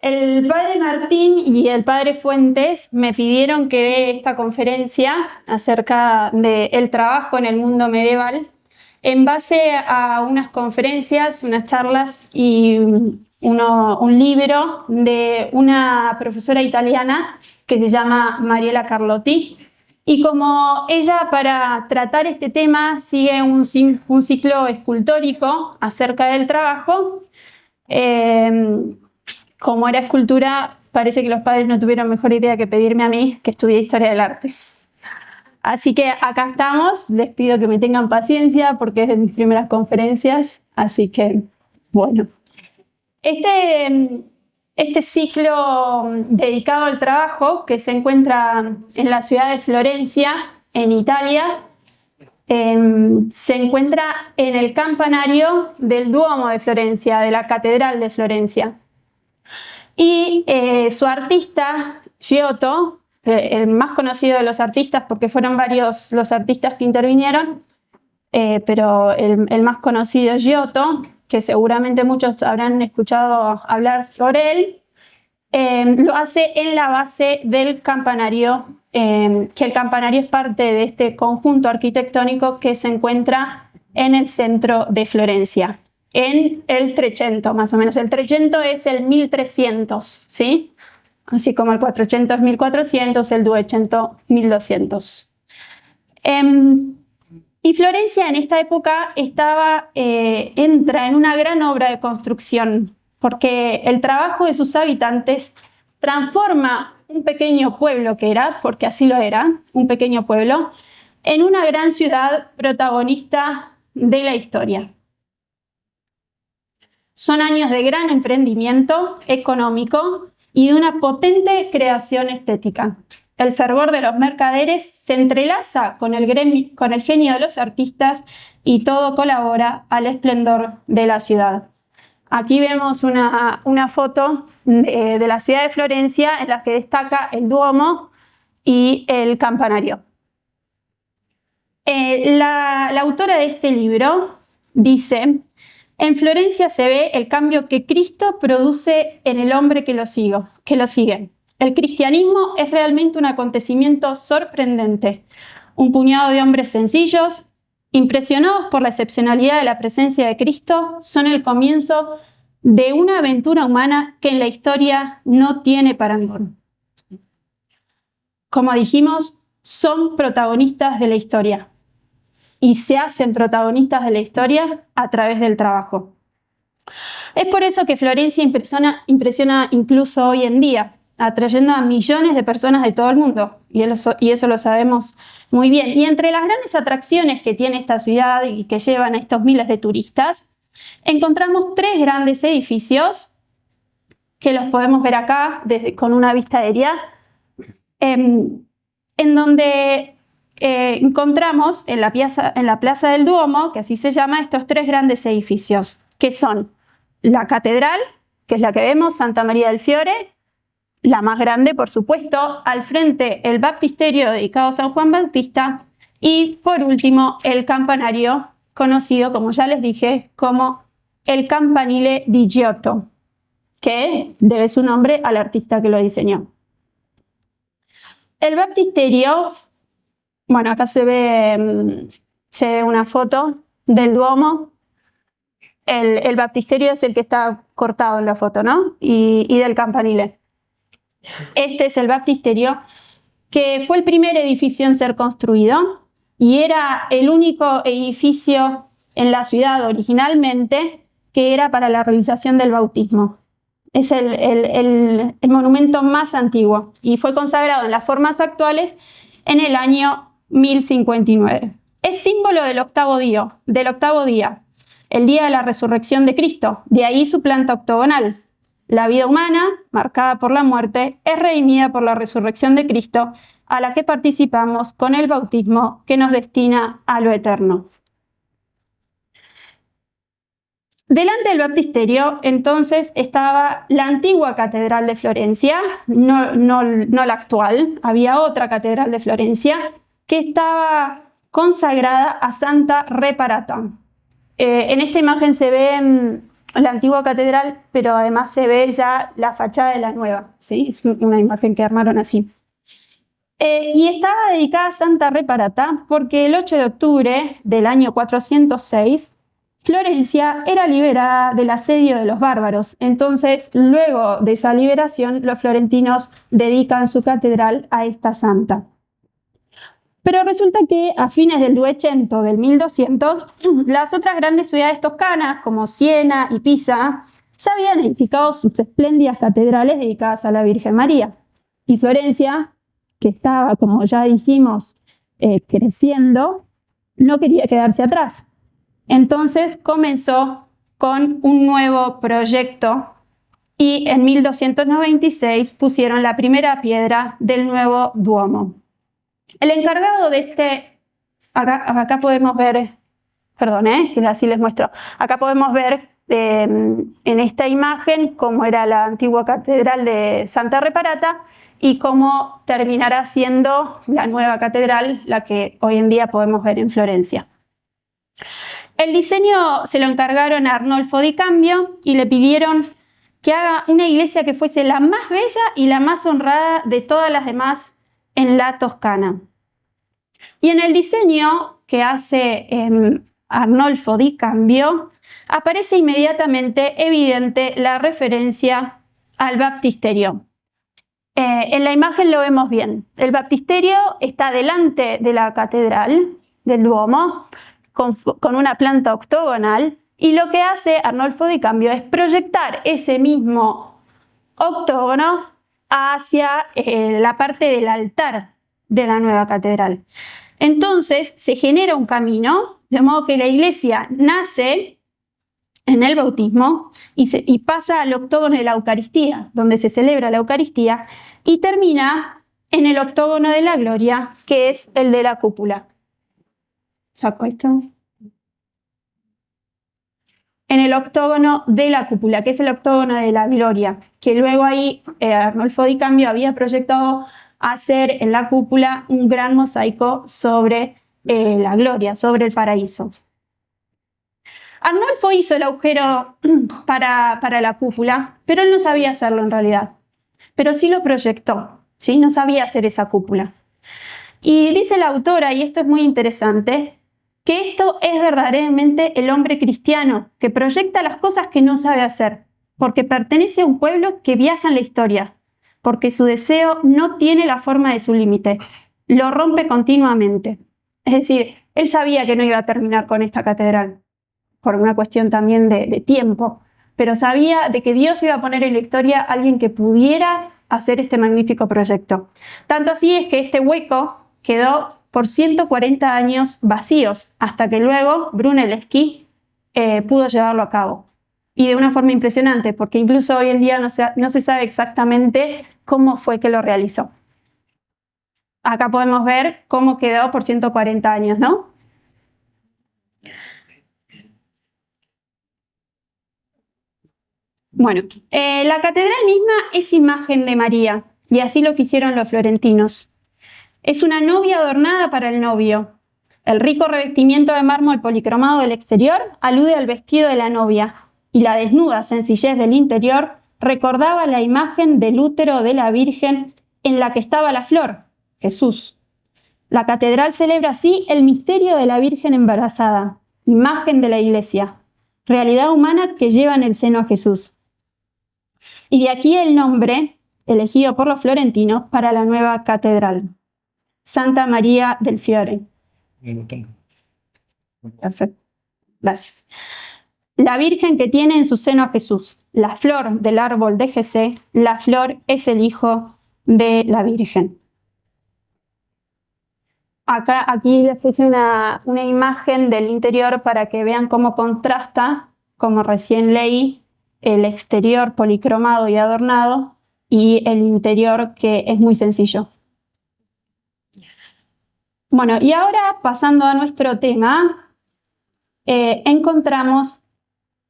El padre Martín y el padre Fuentes me pidieron que dé esta conferencia acerca del trabajo en el mundo medieval en base a unas conferencias, unas charlas y un libro de una profesora italiana que se llama Mariela Carlotti. Y como ella, para tratar este tema, sigue un ciclo escultórico acerca del trabajo, como era escultura, parece que los padres no tuvieron mejor idea que pedirme a mí que estudie Historia del Arte. Así que acá estamos, les pido que me tengan paciencia porque es de mis primeras conferencias, así que, bueno. Este ciclo dedicado al trabajo, que se encuentra en la ciudad de Florencia, en Italia, se encuentra en el campanario del Duomo de Florencia, de la Catedral de Florencia. Y su artista, Giotto, el más conocido de los artistas, porque fueron varios los artistas que intervinieron, pero el más conocido es Giotto, que seguramente muchos habrán escuchado hablar sobre él, lo hace en la base del campanario, que el campanario es parte de este conjunto arquitectónico que se encuentra en el centro de Florencia, en el Trecento, más o menos. El Trecento es el 1300, ¿sí? Así como el 400 es 1400, el 200 1200. Y Florencia en esta época entra en una gran obra de construcción, porque el trabajo de sus habitantes transforma un pequeño pueblo que era, porque así lo era, un pequeño pueblo, en una gran ciudad protagonista de la historia. Son años de gran emprendimiento económico y de una potente creación estética. El fervor de los mercaderes se entrelaza con el genio de los artistas y todo colabora al esplendor de la ciudad. Aquí vemos una foto de la ciudad de Florencia en la que destaca el Duomo y el campanario. La autora de este libro dice: en Florencia se ve el cambio que Cristo produce en el hombre que lo sigue. El cristianismo es realmente un acontecimiento sorprendente. Un puñado de hombres sencillos, impresionados por la excepcionalidad de la presencia de Cristo, son el comienzo de una aventura humana que en la historia no tiene parangón. Como dijimos, son protagonistas de la historia y se hacen protagonistas de la historia a través del trabajo. Es por eso que Florencia impresiona incluso hoy en día, atrayendo a millones de personas de todo el mundo, y eso lo sabemos muy bien. Y entre las grandes atracciones que tiene esta ciudad y que llevan a estos miles de turistas, encontramos tres grandes edificios que los podemos ver acá con una vista aérea, en donde encontramos en la Plaza del Duomo, que así se llama, estos tres grandes edificios, que son la catedral, que es la que vemos, Santa María del Fiore, la más grande, por supuesto, al frente el baptisterio dedicado a San Juan Bautista y, por último, el campanario, conocido, como ya les dije, como el Campanile di Giotto, que debe su nombre al artista que lo diseñó. El baptisterio, bueno, acá se ve una foto del Duomo. El baptisterio es el que está cortado en la foto, ¿no? Y del campanile. Este es el baptisterio, que fue el primer edificio en ser construido y era el único edificio en la ciudad originalmente que era para la realización del bautismo. Es el monumento más antiguo y fue consagrado en las formas actuales en el año 1059. Es símbolo del octavo día, el día de la resurrección de Cristo, de ahí su planta octogonal. La vida humana, marcada por la muerte, es redimida por la resurrección de Cristo, a la que participamos con el bautismo que nos destina a lo eterno. Delante del baptisterio, entonces, estaba la antigua catedral de Florencia, no la actual. Había otra catedral de Florencia que estaba consagrada a Santa Reparata. En esta imagen se ven la antigua catedral, pero además se ve ya la fachada de la nueva, ¿sí? Es una imagen que armaron así. Y estaba dedicada a Santa Reparata porque el 8 de octubre del año 406, Florencia era liberada del asedio de los bárbaros. Entonces, luego de esa liberación, los florentinos dedican su catedral a esta santa. Pero resulta que a fines del 200 del 1200, las otras grandes ciudades toscanas, como Siena y Pisa, ya habían edificado sus espléndidas catedrales dedicadas a la Virgen María. Y Florencia, que estaba, como ya dijimos, creciendo, no quería quedarse atrás. Entonces comenzó con un nuevo proyecto y en 1296 pusieron la primera piedra del nuevo Duomo. El encargado de este, acá podemos ver, perdón, así les muestro, acá podemos ver en esta imagen cómo era la antigua catedral de Santa Reparata y cómo terminará siendo la nueva catedral, la que hoy en día podemos ver en Florencia. El diseño se lo encargaron a Arnolfo di Cambio y le pidieron que haga una iglesia que fuese la más bella y la más honrada de todas las demás en la Toscana. Y en el diseño que hace Arnolfo di Cambio aparece inmediatamente evidente la referencia al baptisterio. En la imagen lo vemos bien. El baptisterio está delante de la catedral del Duomo con una planta octogonal y lo que hace Arnolfo di Cambio es proyectar ese mismo octógono hacia la parte del altar de la nueva catedral. Entonces se genera un camino, de modo que la iglesia nace en el bautismo y pasa al octógono de la Eucaristía, donde se celebra la Eucaristía, y termina en el octógono de la gloria, que es el de la cúpula. ¿Saco esto? En el octógono de la cúpula, que es el octógono de la gloria, que luego ahí Arnolfo di Cambio había proyectado hacer en la cúpula un gran mosaico sobre la gloria, sobre el paraíso. Arnolfo hizo el agujero para la cúpula, pero él no sabía hacerlo en realidad. Pero sí lo proyectó, ¿sí? No sabía hacer esa cúpula. Y dice la autora, y esto es muy interesante, que esto es verdaderamente el hombre cristiano, que proyecta las cosas que no sabe hacer, porque pertenece a un pueblo que viaja en la historia, porque su deseo no tiene la forma de su límite, lo rompe continuamente. Es decir, él sabía que no iba a terminar con esta catedral, por una cuestión también de tiempo, pero sabía de que Dios iba a poner en la historia a alguien que pudiera hacer este magnífico proyecto. Tanto así es que este hueco quedó por 140 años vacíos, hasta que luego Brunelleschi pudo llevarlo a cabo. Y de una forma impresionante, porque incluso hoy en día no se sabe exactamente cómo fue que lo realizó. Acá podemos ver cómo quedó por 140 años, ¿no? Bueno, la catedral misma es imagen de María, y así lo quisieron los florentinos. Es una novia adornada para el novio. El rico revestimiento de mármol policromado del exterior alude al vestido de la novia, y la desnuda sencillez del interior recordaba la imagen del útero de la Virgen en la que estaba la flor, Jesús. La catedral celebra así el misterio de la Virgen embarazada, imagen de la Iglesia, realidad humana que lleva en el seno a Jesús. Y de aquí el nombre elegido por los florentinos para la nueva catedral, Santa María del Fiore. Perfecto. Gracias. La Virgen que tiene en su seno a Jesús, la flor del árbol de Jesé, la flor es el hijo de la Virgen. Aquí les puse una imagen del interior para que vean cómo contrasta, como recién leí, el exterior policromado y adornado y el interior que es muy sencillo. Bueno, y ahora pasando a nuestro tema, encontramos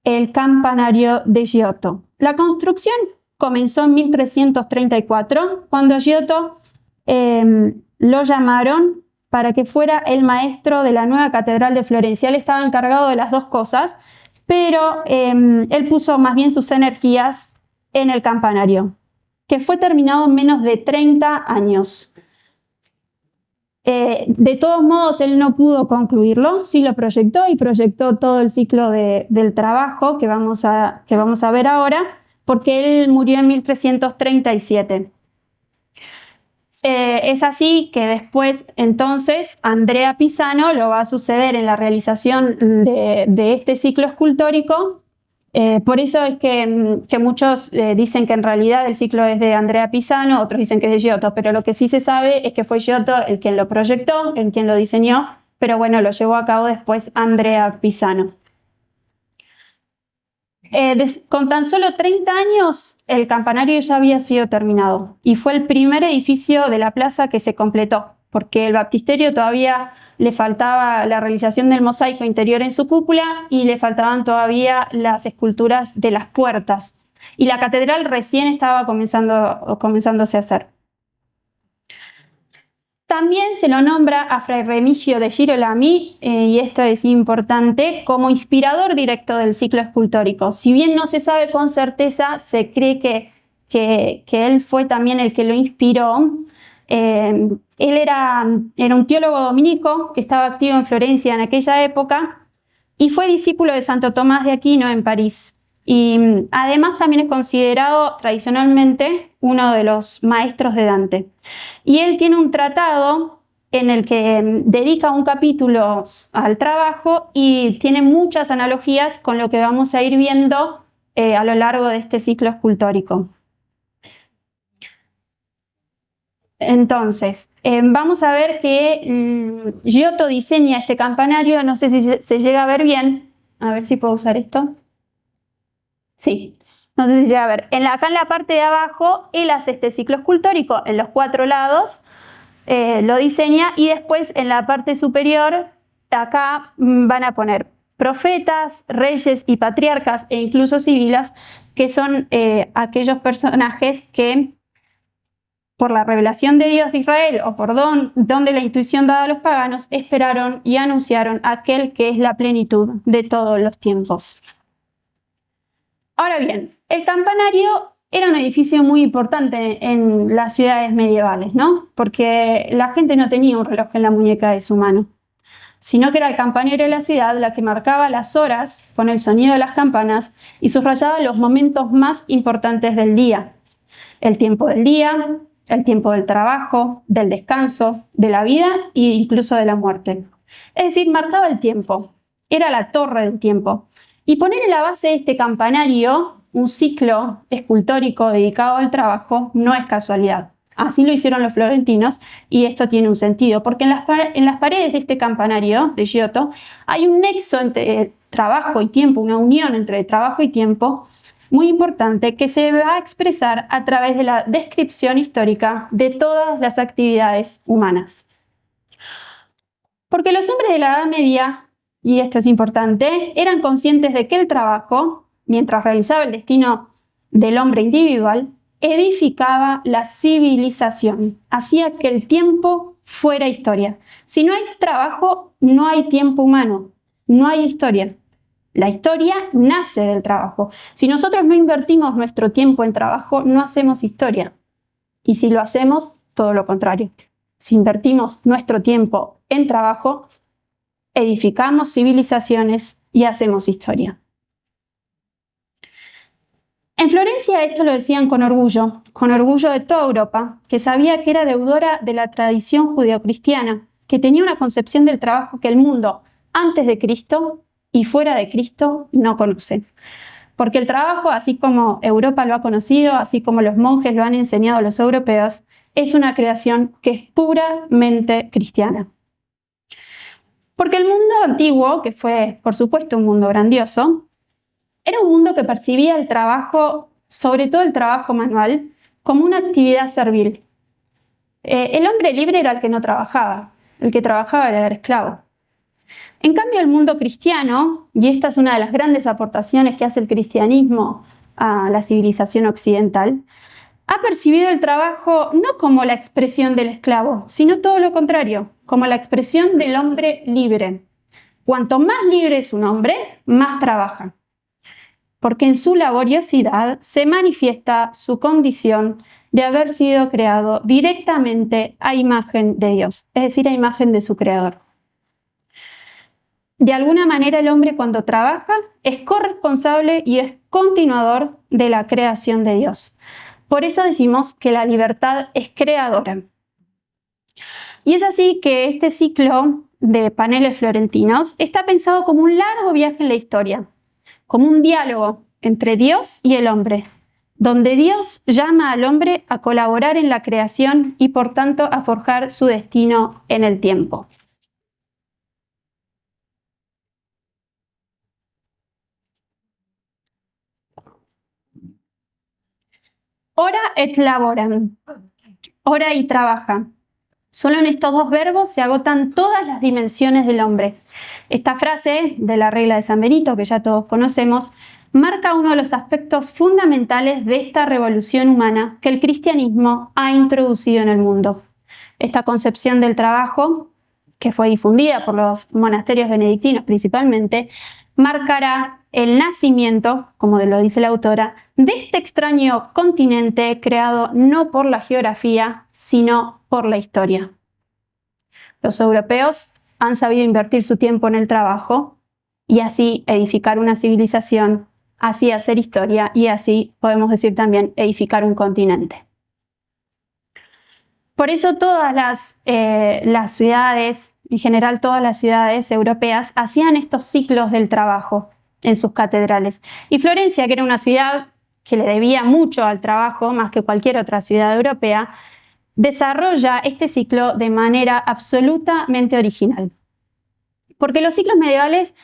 el campanario de Giotto. La construcción comenzó en 1334, cuando Giotto lo llamaron para que fuera el maestro de la nueva catedral de Florencia. Él estaba encargado de las dos cosas, pero él puso más bien sus energías en el campanario, que fue terminado en menos de 30 años. De todos modos, él no pudo concluirlo, sí lo proyectó y proyectó todo el ciclo del trabajo que vamos a ver ahora, porque él murió en 1337. Es así que después, entonces, Andrea Pisano lo va a suceder en la realización de este ciclo escultórico. Por eso es que muchos dicen que en realidad el ciclo es de Andrea Pisano, otros dicen que es de Giotto, pero lo que sí se sabe es que fue Giotto el quien lo proyectó, el quien lo diseñó, pero bueno, lo llevó a cabo después Andrea Pisano. Con tan solo 30 años, el campanario ya había sido terminado y fue el primer edificio de la plaza que se completó, porque el baptisterio todavía le faltaba la realización del mosaico interior en su cúpula y le faltaban todavía las esculturas de las puertas. Y la catedral recién estaba comenzándose a hacer. También se lo nombra a Fray Remigio de Girolami, y esto es importante, como inspirador directo del ciclo escultórico. Si bien no se sabe con certeza, se cree que él fue también el que lo inspiró. Él era un teólogo dominico que estaba activo en Florencia en aquella época y fue discípulo de Santo Tomás de Aquino en París. Y además también es considerado tradicionalmente uno de los maestros de Dante. Y él tiene un tratado en el que dedica un capítulo al trabajo y tiene muchas analogías con lo que vamos a ir viendo a lo largo de este ciclo escultórico. Entonces, vamos a ver que Giotto diseña este campanario, no sé si se llega a ver bien, a ver si puedo usar esto. Sí, no sé si llega a ver. Acá en la parte de abajo, él hace este ciclo escultórico en los 4 lados, lo diseña y después en la parte superior, acá van a poner profetas, reyes y patriarcas e incluso sibilas, que son aquellos personajes que por la revelación de Dios de Israel o por don de la intuición dada a los paganos, esperaron y anunciaron aquel que es la plenitud de todos los tiempos. Ahora bien, el campanario era un edificio muy importante en las ciudades medievales, ¿no? Porque la gente no tenía un reloj en la muñeca de su mano, sino que era el campanario de la ciudad la que marcaba las horas con el sonido de las campanas y subrayaba los momentos más importantes del día. El tiempo del día, el tiempo del trabajo, del descanso, de la vida e incluso de la muerte. Es decir, marcaba el tiempo, era la torre del tiempo. Y poner en la base de este campanario un ciclo escultórico dedicado al trabajo no es casualidad. Así lo hicieron los florentinos y esto tiene un sentido, porque en las paredes de este campanario de Giotto hay un nexo entre trabajo y tiempo, una unión entre trabajo y tiempo muy importante que se va a expresar a través de la descripción histórica de todas las actividades humanas. Porque los hombres de la Edad Media, y esto es importante, eran conscientes de que el trabajo, mientras realizaba el destino del hombre individual, edificaba la civilización, hacía que el tiempo fuera historia. Si no hay trabajo, no hay tiempo humano, no hay historia. La historia nace del trabajo. Si nosotros no invertimos nuestro tiempo en trabajo, no hacemos historia. Y si lo hacemos, todo lo contrario. Si invertimos nuestro tiempo en trabajo, edificamos civilizaciones y hacemos historia. En Florencia esto lo decían con orgullo de toda Europa, que sabía que era deudora de la tradición judeocristiana, que tenía una concepción del trabajo que el mundo antes de Cristo y fuera de Cristo no conoce. Porque el trabajo, así como Europa lo ha conocido, así como los monjes lo han enseñado a los europeos, es una creación que es puramente cristiana. Porque el mundo antiguo, que fue, por supuesto, un mundo grandioso, era un mundo que percibía el trabajo, sobre todo el trabajo manual, como una actividad servil. El hombre libre era el que no trabajaba, el que trabajaba era el esclavo. En cambio, el mundo cristiano, y esta es una de las grandes aportaciones que hace el cristianismo a la civilización occidental, ha percibido el trabajo no como la expresión del esclavo, sino todo lo contrario, como la expresión del hombre libre. cuanto más libre es un hombre, más trabaja, porque en su laboriosidad se manifiesta su condición de haber sido creado directamente a imagen de Dios, es decir, a imagen de su creador. De alguna manera el hombre cuando trabaja es corresponsable y es continuador de la creación de Dios. Por eso decimos que la libertad es creadora. Y es así que este ciclo de paneles florentinos está pensado como un largo viaje en la historia, como un diálogo entre Dios y el hombre, donde Dios llama al hombre a colaborar en la creación y por tanto a forjar su destino en el tiempo. Ora et laboram, ora y trabaja. Solo en estos dos verbos se agotan todas las dimensiones del hombre. Esta frase de la regla de San Benito, que ya todos conocemos, marca uno de los aspectos fundamentales de esta revolución humana que el cristianismo ha introducido en el mundo. Esta concepción del trabajo, que fue difundida por los monasterios benedictinos principalmente, marcará el nacimiento, como lo dice la autora, de este extraño continente creado no por la geografía, sino por la historia. Los europeos han sabido invertir su tiempo en el trabajo y así edificar una civilización, así hacer historia y así, podemos decir también, edificar un continente. Por eso todas las ciudades, en general todas las ciudades europeas, hacían estos ciclos del trabajo en sus catedrales. Y Florencia, que era una ciudad que le debía mucho al trabajo, más que cualquier otra ciudad europea, desarrolla este ciclo de manera absolutamente original. Porque los ciclos medievales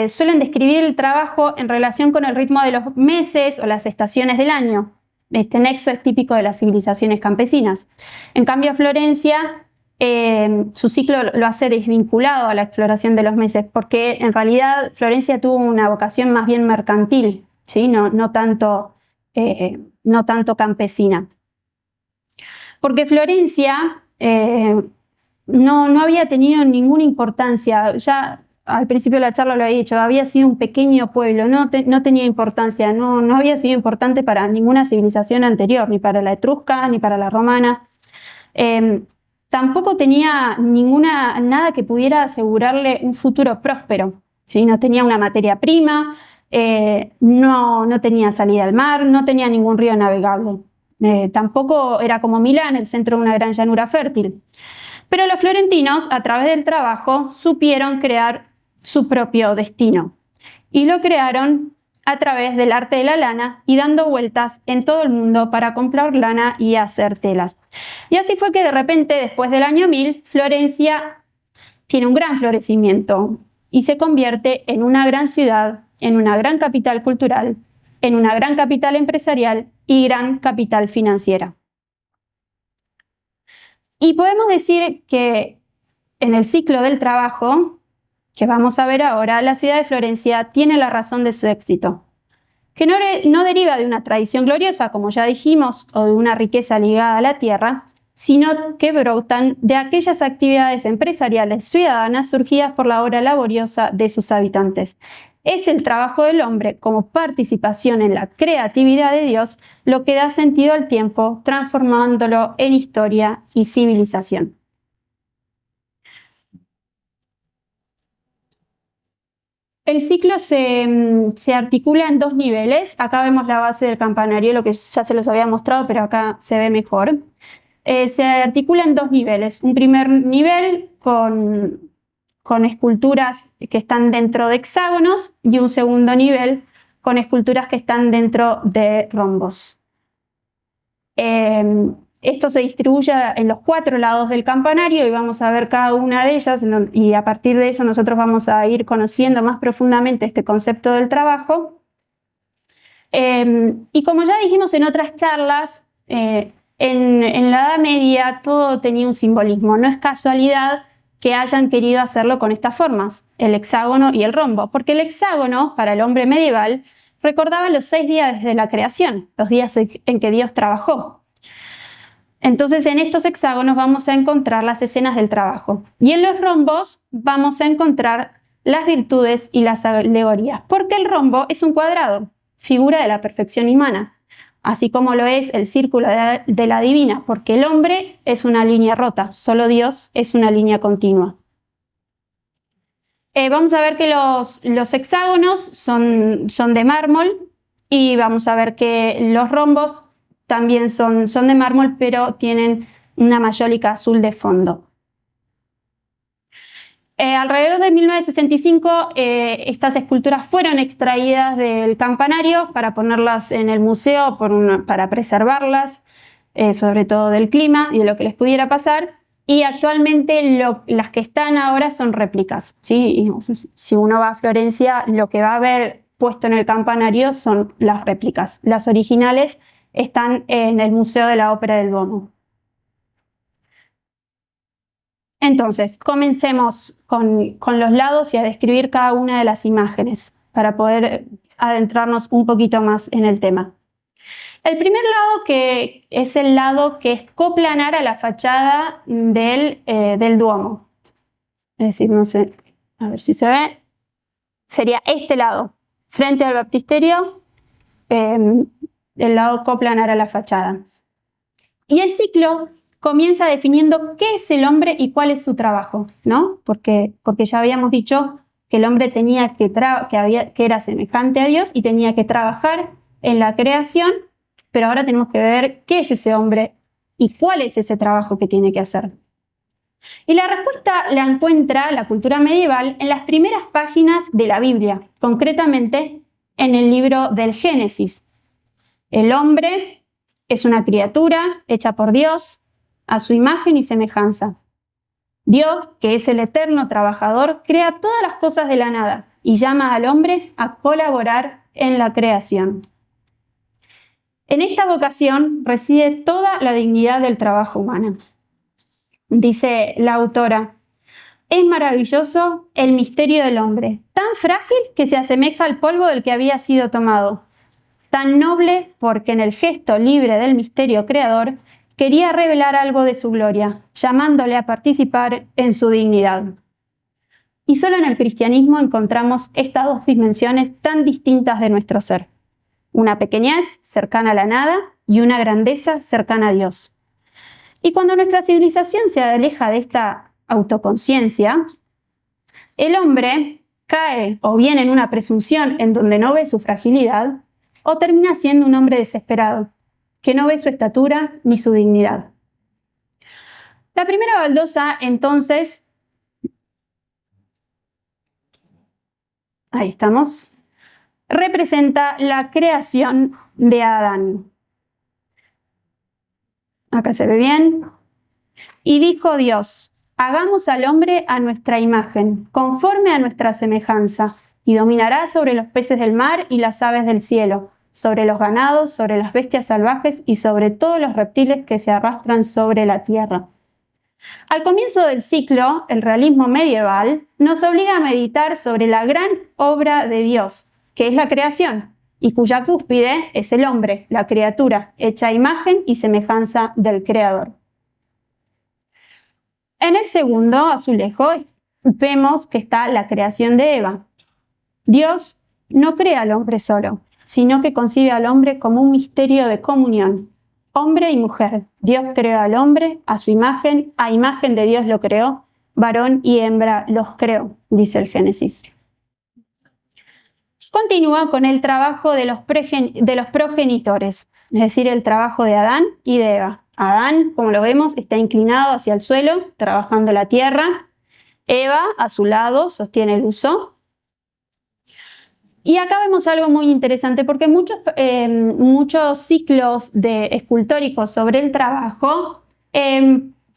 suelen describir el trabajo en relación con el ritmo de los meses o las estaciones del año. Este nexo es típico de las civilizaciones campesinas. En cambio, Florencia, su ciclo lo hace desvinculado a la exploración de los meses, porque en realidad Florencia tuvo una vocación más bien mercantil, ¿sí? no tanto campesina. Porque Florencia no había tenido ninguna importancia, ya al principio de la charla lo había dicho, había sido un pequeño pueblo, no tenía importancia, no había sido importante para ninguna civilización anterior, ni para la etrusca, ni para la romana. Tampoco tenía nada que pudiera asegurarle un futuro próspero, ¿sí? No tenía una materia prima, no tenía salida al mar, no tenía ningún río navegable. Tampoco era como Milán, el centro de una gran llanura fértil. Pero los florentinos, a través del trabajo, supieron crear su propio destino. Y lo crearon a través del arte de la lana y dando vueltas en todo el mundo para comprar lana y hacer telas. Y así fue que de repente, después del año 1000, Florencia tiene un gran florecimiento y se convierte en una gran ciudad, en una gran capital cultural, en una gran capital empresarial y gran capital financiera. Y podemos decir que en el ciclo del trabajo, que vamos a ver ahora, la ciudad de Florencia tiene la razón de su éxito, que no deriva de una tradición gloriosa, como ya dijimos, o de una riqueza ligada a la tierra, sino que brotan de aquellas actividades empresariales ciudadanas surgidas por la obra laboriosa de sus habitantes. Es el trabajo del hombre como participación en la creatividad de Dios lo que da sentido al tiempo, transformándolo en historia y civilización. El ciclo se articula en dos niveles. Acá vemos la base del campanario, lo que ya se los había mostrado, pero acá se ve mejor. Se articula en dos niveles. Un primer nivel con esculturas que están dentro de hexágonos y un segundo nivel con esculturas que están dentro de rombos. Esto se distribuye en los 4 lados del campanario y vamos a ver cada una de ellas y a partir de eso nosotros vamos a ir conociendo más profundamente este concepto del trabajo. Y como ya dijimos en otras charlas, en la Edad Media todo tenía un simbolismo. No es casualidad que hayan querido hacerlo con estas formas, el hexágono y el rombo, porque el hexágono, para el hombre medieval, recordaba los 6 días desde la creación, los días en que Dios trabajó. Entonces, en estos hexágonos vamos a encontrar las escenas del trabajo. Y en los rombos vamos a encontrar las virtudes y las alegorías, porque el rombo es un cuadrado, figura de la perfección humana, así como lo es el círculo de la divina, porque el hombre es una línea rota, solo Dios es una línea continua. Vamos a ver que los hexágonos son de mármol y vamos a ver que los rombos también son de mármol, pero tienen una mayólica azul de fondo. Alrededor de 1965, estas esculturas fueron extraídas del campanario para ponerlas en el museo, para preservarlas, sobre todo del clima y de lo que les pudiera pasar. Y actualmente las que están ahora son réplicas, ¿sí? Y si uno va a Florencia, lo que va a ver puesto en el campanario son las réplicas. Las originales están en el Museo de la Ópera del Duomo. Entonces, comencemos con los lados y a describir cada una de las imágenes para poder adentrarnos un poquito más en el tema. El primer lado que es el lado que es coplanar a la fachada del Duomo. Es decir, no sé, a ver si se ve. Sería este lado, frente al baptisterio, el lado coplanar a la fachada. Y el ciclo comienza definiendo qué es el hombre y cuál es su trabajo, ¿no? Porque ya habíamos dicho que el hombre tenía que era semejante a Dios y tenía que trabajar en la creación, pero ahora tenemos que ver qué es ese hombre y cuál es ese trabajo que tiene que hacer. Y la respuesta la encuentra la cultura medieval en las primeras páginas de la Biblia, concretamente en el libro del Génesis. El hombre es una criatura hecha por Dios a su imagen y semejanza. Dios, que es el eterno trabajador, crea todas las cosas de la nada y llama al hombre a colaborar en la creación. En esta vocación reside toda la dignidad del trabajo humano. Dice la autora, es maravilloso el misterio del hombre, tan frágil que se asemeja al polvo del que había sido tomado, tan noble porque en el gesto libre del misterio creador quería revelar algo de su gloria, llamándole a participar en su dignidad. Y solo en el cristianismo encontramos estas dos dimensiones tan distintas de nuestro ser. Una pequeñez cercana a la nada y una grandeza cercana a Dios. Y cuando nuestra civilización se aleja de esta autoconciencia, el hombre cae o bien en una presunción en donde no ve su fragilidad, o termina siendo un hombre desesperado, que no ve su estatura ni su dignidad. La primera baldosa, entonces, ahí estamos, representa la creación de Adán. Acá se ve bien. Y dijo Dios, hagamos al hombre a nuestra imagen, conforme a nuestra semejanza, y dominará sobre los peces del mar y las aves del cielo, sobre los ganados, sobre las bestias salvajes y sobre todos los reptiles que se arrastran sobre la tierra. Al comienzo del ciclo, el realismo medieval nos obliga a meditar sobre la gran obra de Dios, que es la creación, y cuya cúspide es el hombre, la criatura, hecha a imagen y semejanza del Creador. En el segundo azulejo vemos que está la creación de Eva. Dios no crea al hombre solo, sino que concibe al hombre como un misterio de comunión. Hombre y mujer, Dios creó al hombre a su imagen, a imagen de Dios lo creó, varón y hembra los creó, dice el Génesis. Continúa con el trabajo de los progenitores, es decir, el trabajo de Adán y de Eva. Adán, como lo vemos, está inclinado hacia el suelo, trabajando la tierra. Eva, a su lado, sostiene el uso. Y acá vemos algo muy interesante, porque muchos ciclos escultóricos sobre el trabajo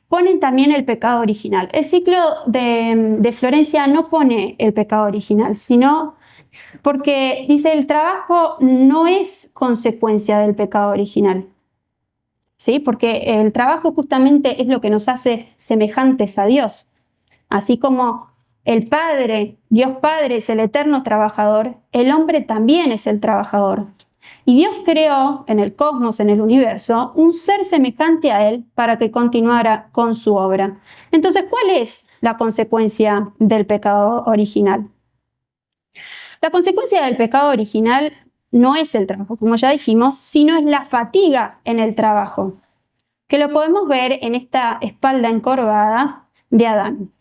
ponen también el pecado original. El ciclo de Florencia no pone el pecado original, sino porque dice el trabajo no es consecuencia del pecado original. ¿Sí? Porque el trabajo justamente es lo que nos hace semejantes a Dios. Así como el Padre, Dios Padre es el eterno trabajador, el hombre también es el trabajador. Y Dios creó en el cosmos, en el universo, un ser semejante a Él para que continuara con su obra. Entonces, ¿cuál es la consecuencia del pecado original? La consecuencia del pecado original no es el trabajo, como ya dijimos, sino es la fatiga en el trabajo, que lo podemos ver en esta espalda encorvada de Adán.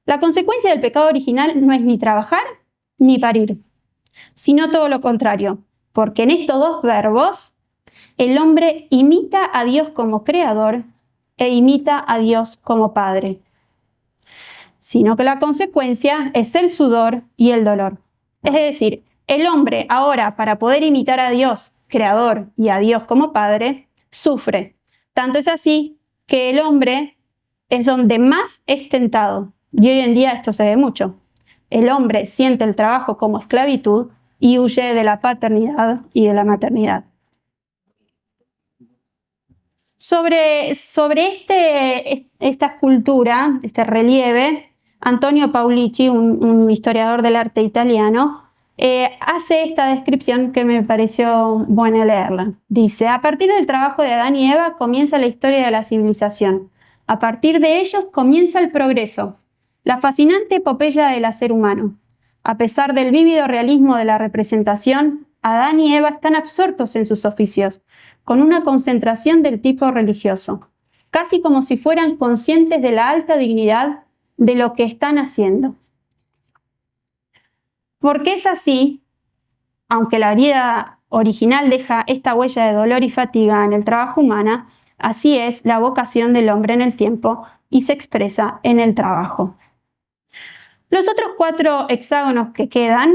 La consecuencia del pecado original no es ni trabajar ni parir, sino todo lo contrario, porque en estos dos verbos el hombre imita a Dios como creador e imita a Dios como padre, sino que la consecuencia es el sudor y el dolor. Es decir, el hombre ahora, para poder imitar a Dios creador y a Dios como padre, sufre. Tanto es así que el hombre es donde más es tentado. Y hoy en día esto se ve mucho. El hombre siente el trabajo como esclavitud y huye de la paternidad y de la maternidad. Sobre esta escultura, este relieve, Antonio Paulici, un historiador del arte italiano, hace esta descripción que me pareció buena leerla. Dice: a partir del trabajo de Adán y Eva comienza la historia de la civilización. A partir de ellos comienza el progreso, la fascinante epopeya del hacer humano. A pesar del vívido realismo de la representación, Adán y Eva están absortos en sus oficios, con una concentración del tipo religioso, casi como si fueran conscientes de la alta dignidad de lo que están haciendo. Porque es así, aunque la vida original deja esta huella de dolor y fatiga en el trabajo humano, así es la vocación del hombre en el tiempo y se expresa en el trabajo. Los otros 4 hexágonos que quedan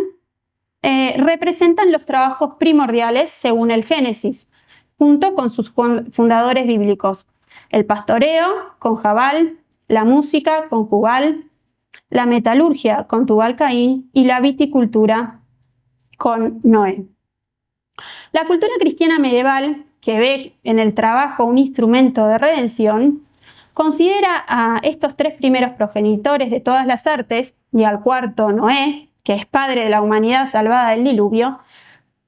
representan los trabajos primordiales según el Génesis, junto con sus fundadores bíblicos: el pastoreo con Jabal, la música con Jubal, la metalurgia con Tubal-Caín y la viticultura con Noé. La cultura cristiana medieval, que ve en el trabajo un instrumento de redención, considera a estos 3 primeros progenitores de todas las artes y al cuarto, Noé, que es padre de la humanidad salvada del diluvio,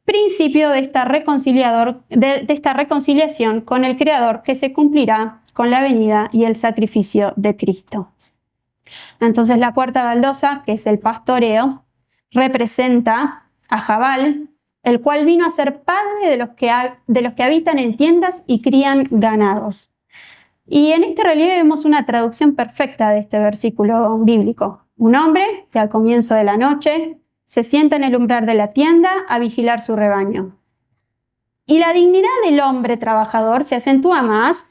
principio de esta reconciliación con el Creador que se cumplirá con la venida y el sacrificio de Cristo. Entonces la cuarta baldosa, que es el pastoreo, representa a Jabal, el cual vino a ser padre de los que habitan en tiendas y crían ganados. Y en este relieve vemos una traducción perfecta de este versículo bíblico. Un hombre que al comienzo de la noche se sienta en el umbral de la tienda a vigilar su rebaño. Y la dignidad del hombre trabajador se acentúa más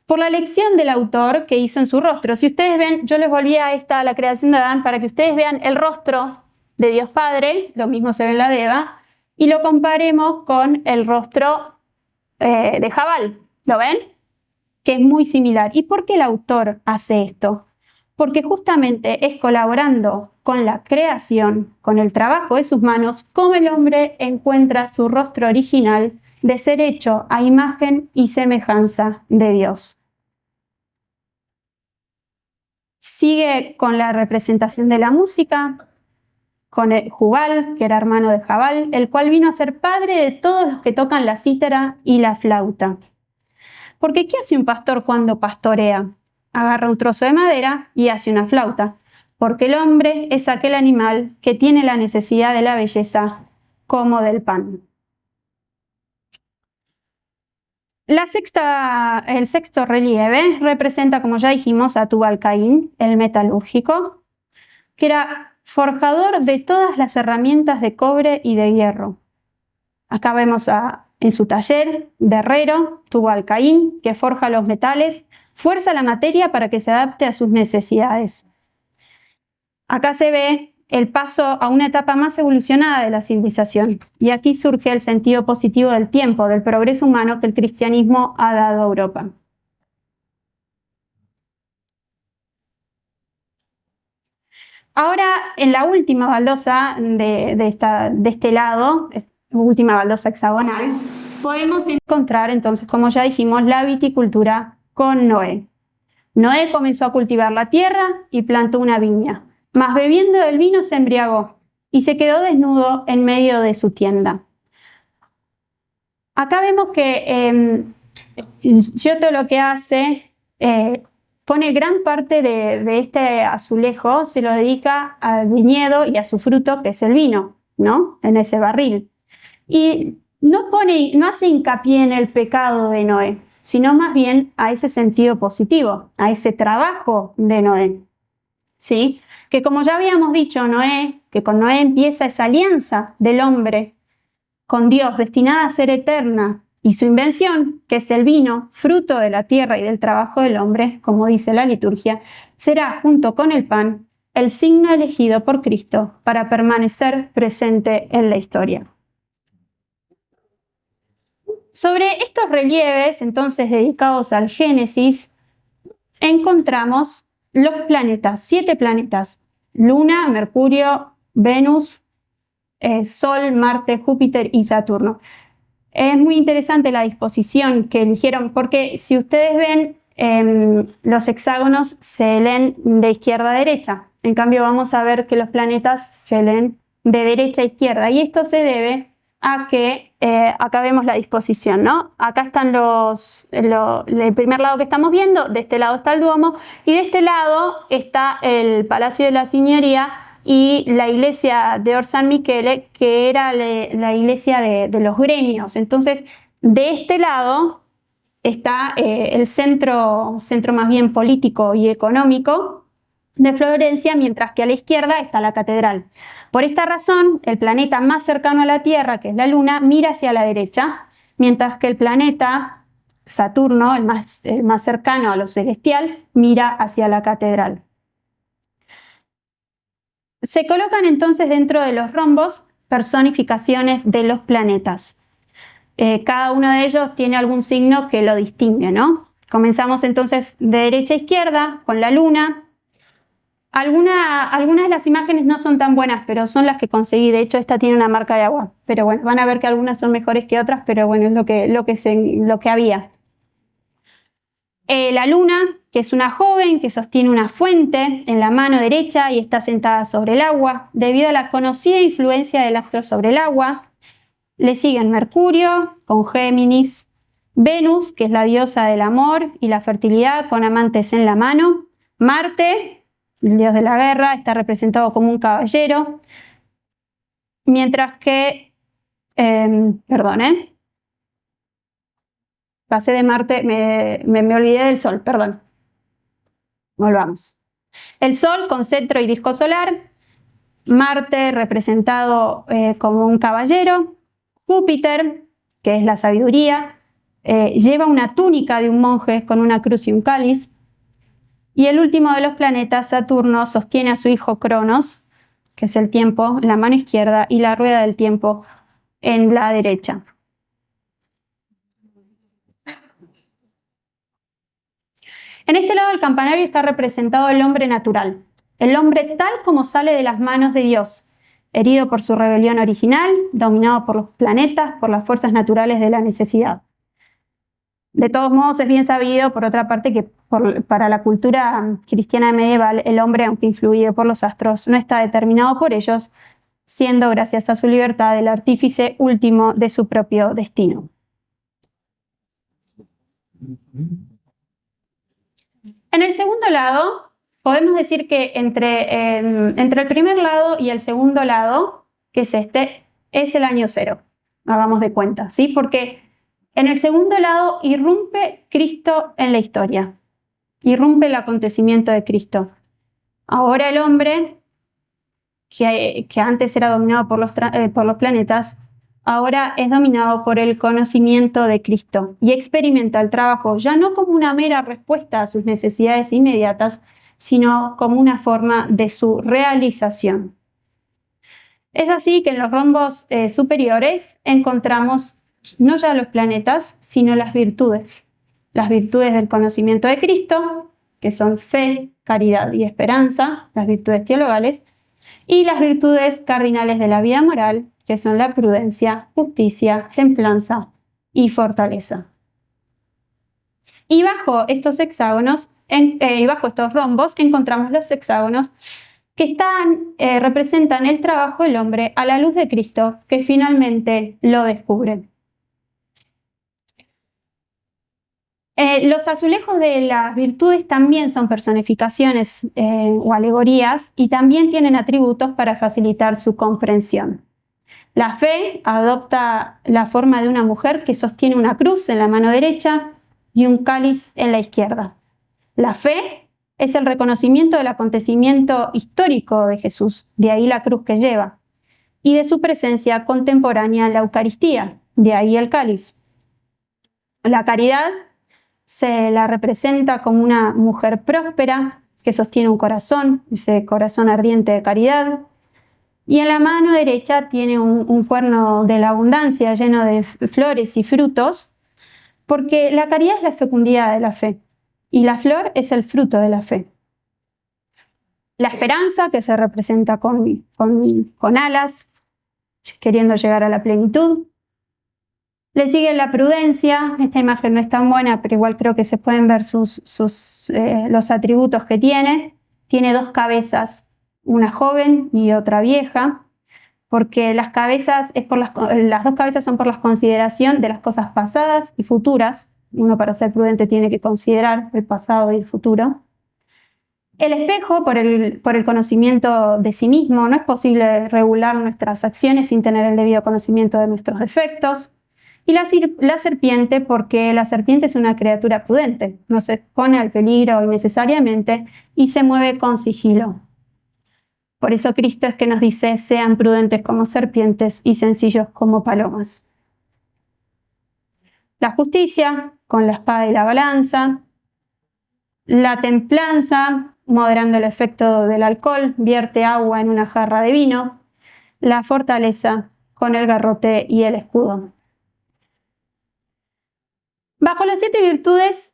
por la elección del autor que hizo en su rostro. Si ustedes ven, yo les volví a la creación de Adán para que ustedes vean el rostro de Dios Padre, lo mismo se ve en la de Eva, y lo comparemos con el rostro de Jabal. ¿Lo ven? Que es muy similar. ¿Y por qué el autor hace esto? Porque justamente es colaborando con la creación, con el trabajo de sus manos, como el hombre encuentra su rostro original de ser hecho a imagen y semejanza de Dios. Sigue con la representación de la música, con el Jubal, que era hermano de Jabal, el cual vino a ser padre de todos los que tocan la cítara y la flauta. Porque ¿qué hace un pastor cuando pastorea? Agarra un trozo de madera y hace una flauta, porque el hombre es aquel animal que tiene la necesidad de la belleza como del pan. El sexto relieve representa, como ya dijimos, a Tubal-Caín, el metalúrgico, que era forjador de todas las herramientas de cobre y de hierro. Acá vemos en su taller de herrero, Tubal-Caín, que forja los metales, fuerza la materia para que se adapte a sus necesidades. Acá se ve el paso a una etapa más evolucionada de la civilización, y aquí surge el sentido positivo del tiempo, del progreso humano que el cristianismo ha dado a Europa. Ahora, en la última baldosa de este lado, última baldosa hexagonal, podemos encontrar entonces, como ya dijimos, la viticultura con Noé. Noé comenzó a cultivar la tierra y plantó una viña, mas bebiendo del vino se embriagó y se quedó desnudo en medio de su tienda. Acá vemos que Giotto lo que hace, pone gran parte de este azulejo, se lo dedica al viñedo y a su fruto, que es el vino. ¿no? En ese barril. Y no hace hincapié en el pecado de Noé, sino más bien a ese sentido positivo, a ese trabajo de Noé. ¿Sí? Que como ya habíamos dicho, que con Noé empieza esa alianza del hombre con Dios destinada a ser eterna, y su invención, que es el vino, fruto de la tierra y del trabajo del hombre, como dice la liturgia, será junto con el pan el signo elegido por Cristo para permanecer presente en la historia. Sobre estos relieves, entonces, dedicados al Génesis, encontramos los planetas, 7 planetas: Luna, Mercurio, Venus, Sol, Marte, Júpiter y Saturno. Es muy interesante la disposición que eligieron, porque si ustedes ven, los hexágonos se leen de izquierda a derecha. En cambio, vamos a ver que los planetas se leen de derecha a izquierda. Y esto se debe a que, acá vemos la disposición, ¿no? Acá están el primer lado que estamos viendo, de este lado está el Duomo, y de este lado está el Palacio de la Signoria y la iglesia de Or San Michele, que era la iglesia de los gremios. Entonces, de este lado está el centro más bien político y económico de Florencia, mientras que a la izquierda está la catedral. Por esta razón, el planeta más cercano a la Tierra, que es la Luna, mira hacia la derecha, mientras que el planeta Saturno, el más cercano a lo celestial, mira hacia la catedral. Se colocan entonces dentro de los rombos personificaciones de los planetas. Cada uno de ellos tiene algún signo que lo distingue, ¿no? Comenzamos entonces de derecha a izquierda con la Luna. Algunas de las imágenes no son tan buenas, pero son las que conseguí. De hecho, esta tiene una marca de agua. Pero bueno, van a ver que algunas son mejores que otras, pero bueno, es lo que había. La Luna, que es una joven que sostiene una fuente en la mano derecha y está sentada sobre el agua, debido a la conocida influencia del astro sobre el agua. Le siguen Mercurio, con Géminis, Venus, que es la diosa del amor y la fertilidad, con amantes en la mano, Marte, el dios de la guerra, está representado como un caballero, mientras que, pasé de Marte, me olvidé del Sol, perdón. Volvamos. El Sol con cetro y disco solar, Marte representado como un caballero, Júpiter, que es la sabiduría, lleva una túnica de un monje con una cruz y un cáliz. Y el último de los planetas, Saturno, sostiene a su hijo Cronos, que es el tiempo, en la mano izquierda, y la rueda del tiempo en la derecha. En este lado del campanario está representado el hombre natural, el hombre tal como sale de las manos de Dios, herido por su rebelión original, dominado por los planetas, por las fuerzas naturales de la necesidad. De todos modos, es bien sabido, por otra parte, que para la cultura cristiana medieval, el hombre, aunque influido por los astros, no está determinado por ellos, siendo, gracias a su libertad, el artífice último de su propio destino. En el segundo lado, podemos decir que entre el primer lado y el segundo lado, que es este, es el año cero. Hagamos de cuenta, ¿sí? Porque en el segundo lado irrumpe Cristo en la historia, irrumpe el acontecimiento de Cristo. Ahora el hombre, que antes era dominado por los planetas, ahora es dominado por el conocimiento de Cristo y experimenta el trabajo ya no como una mera respuesta a sus necesidades inmediatas, sino como una forma de su realización. Es así que en los rombos superiores encontramos no ya los planetas, sino las virtudes del conocimiento de Cristo, que son fe, caridad y esperanza, las virtudes teologales, y las virtudes cardinales de la vida moral, que son la prudencia, justicia, templanza y fortaleza. Y bajo estos hexágonos, bajo estos rombos, encontramos los hexágonos que representan el trabajo del hombre a la luz de Cristo, que finalmente lo descubre. Los azulejos de las virtudes también son personificaciones o alegorías y también tienen atributos para facilitar su comprensión. La fe adopta la forma de una mujer que sostiene una cruz en la mano derecha y un cáliz en la izquierda. La fe es el reconocimiento del acontecimiento histórico de Jesús, de ahí la cruz que lleva, y de su presencia contemporánea en la Eucaristía, de ahí el cáliz. La caridad se la representa como una mujer próspera que sostiene un corazón, ese corazón ardiente de caridad, y en la mano derecha tiene un cuerno de la abundancia lleno de flores y frutos, porque la caridad es la fecundidad de la fe y la flor es el fruto de la fe. La esperanza, que se representa con alas, queriendo llegar a la plenitud. Le sigue la prudencia. Esta imagen no es tan buena, pero igual creo que se pueden ver los atributos que tiene. Tiene dos cabezas, una joven y otra vieja, porque las dos cabezas son por la consideración de las cosas pasadas y futuras. Uno, para ser prudente, tiene que considerar el pasado y el futuro. El espejo, por el conocimiento de sí mismo. No es posible regular nuestras acciones sin tener el debido conocimiento de nuestros defectos. Y la serpiente, porque la serpiente es una criatura prudente, no se expone al peligro innecesariamente y se mueve con sigilo. Por eso Cristo es que nos dice: sean prudentes como serpientes y sencillos como palomas. La justicia, con la espada y la balanza. La templanza, moderando el efecto del alcohol, vierte agua en una jarra de vino. La fortaleza, con el garrote y el escudo. Bajo las 7 virtudes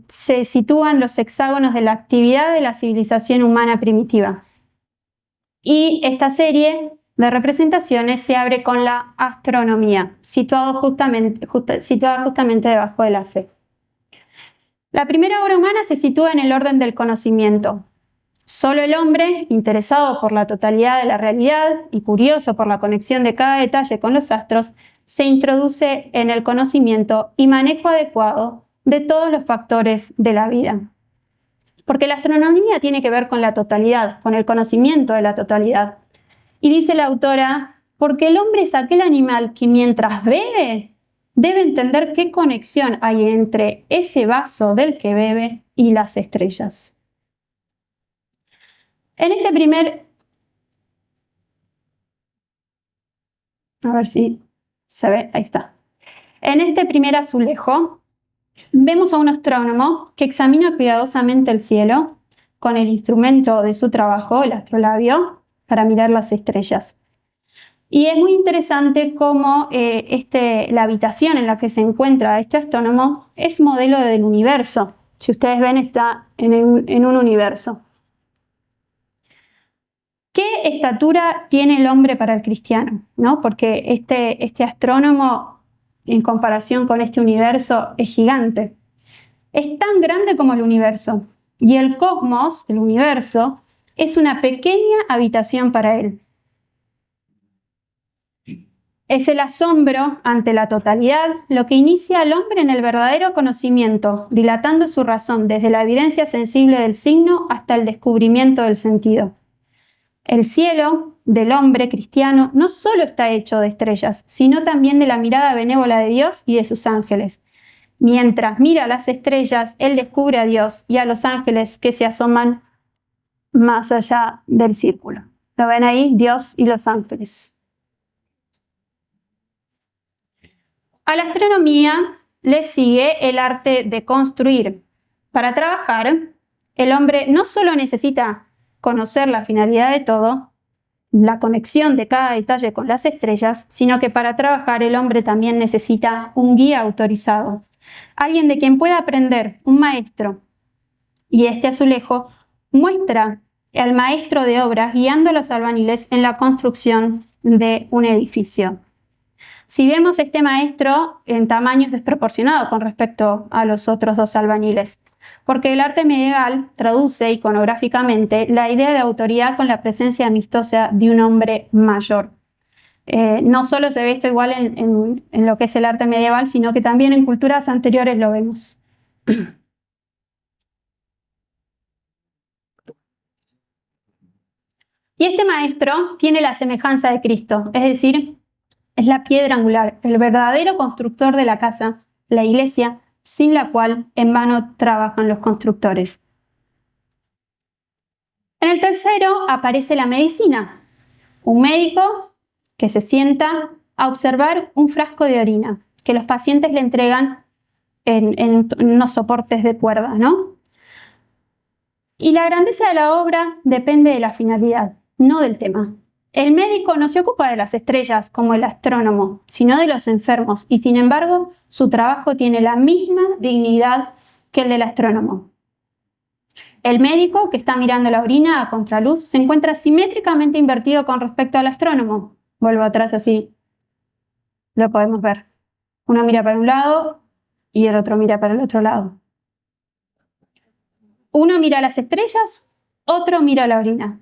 se sitúan los hexágonos de la actividad de la civilización humana primitiva. Y esta serie de representaciones se abre con la astronomía, situada justamente debajo de la fe. La primera obra humana se sitúa en el orden del conocimiento. Solo el hombre, interesado por la totalidad de la realidad y curioso por la conexión de cada detalle con los astros, se introduce en el conocimiento y manejo adecuado de todos los factores de la vida. Porque la astronomía tiene que ver con la totalidad, con el conocimiento de la totalidad. Y dice la autora: porque el hombre es aquel animal que mientras bebe, debe entender qué conexión hay entre ese vaso del que bebe y las estrellas. En este primer... A ver si se ve, ahí está. En este primer azulejo vemos a un astrónomo que examina cuidadosamente el cielo con el instrumento de su trabajo, el astrolabio, para mirar las estrellas. Y es muy interesante cómo la habitación en la que se encuentra este astrónomo es modelo del universo. Si ustedes ven, está en un universo. ¿Qué estatura tiene el hombre para el cristiano? ¿No? Porque este astrónomo, en comparación con este universo, es gigante. Es tan grande como el universo. Y el cosmos, el universo, es una pequeña habitación para él. Es el asombro ante la totalidad lo que inicia al hombre en el verdadero conocimiento, dilatando su razón desde la evidencia sensible del signo hasta el descubrimiento del sentido. El cielo del hombre cristiano no solo está hecho de estrellas, sino también de la mirada benévola de Dios y de sus ángeles. Mientras mira las estrellas, él descubre a Dios y a los ángeles que se asoman más allá del círculo. ¿Lo ven ahí? Dios y los ángeles. A la astronomía le sigue el arte de construir. Para trabajar, el hombre no solo necesita conocer la finalidad de todo, la conexión de cada detalle con las estrellas, sino que para trabajar el hombre también necesita un guía autorizado, alguien de quien pueda aprender, un maestro. Y este azulejo muestra al maestro de obras guiando a los albañiles en la construcción de un edificio. Si vemos este maestro en tamaño es desproporcionado con respecto a los otros dos albañiles, porque el arte medieval traduce iconográficamente la idea de autoridad con la presencia amistosa de un hombre mayor. No solo se ve esto igual en lo que es el arte medieval, sino que también en culturas anteriores lo vemos. Y este maestro tiene la semejanza de Cristo, es decir, Es la piedra angular, el verdadero constructor de la casa, la iglesia, sin la cual en vano trabajan los constructores. En el tercero aparece la medicina. Un médico que se sienta a observar un frasco de orina que los pacientes le entregan en unos soportes de cuerda, ¿no? Y la grandeza de la obra depende de la finalidad, no del tema. El médico no se ocupa de las estrellas como el astrónomo, sino de los enfermos, y sin embargo, su trabajo tiene la misma dignidad que el del astrónomo. El médico, que está mirando la orina a contraluz, se encuentra simétricamente invertido con respecto al astrónomo. Vuelvo atrás así, lo podemos ver. Uno mira para un lado y el otro mira para el otro lado. Uno mira las estrellas, otro mira la orina,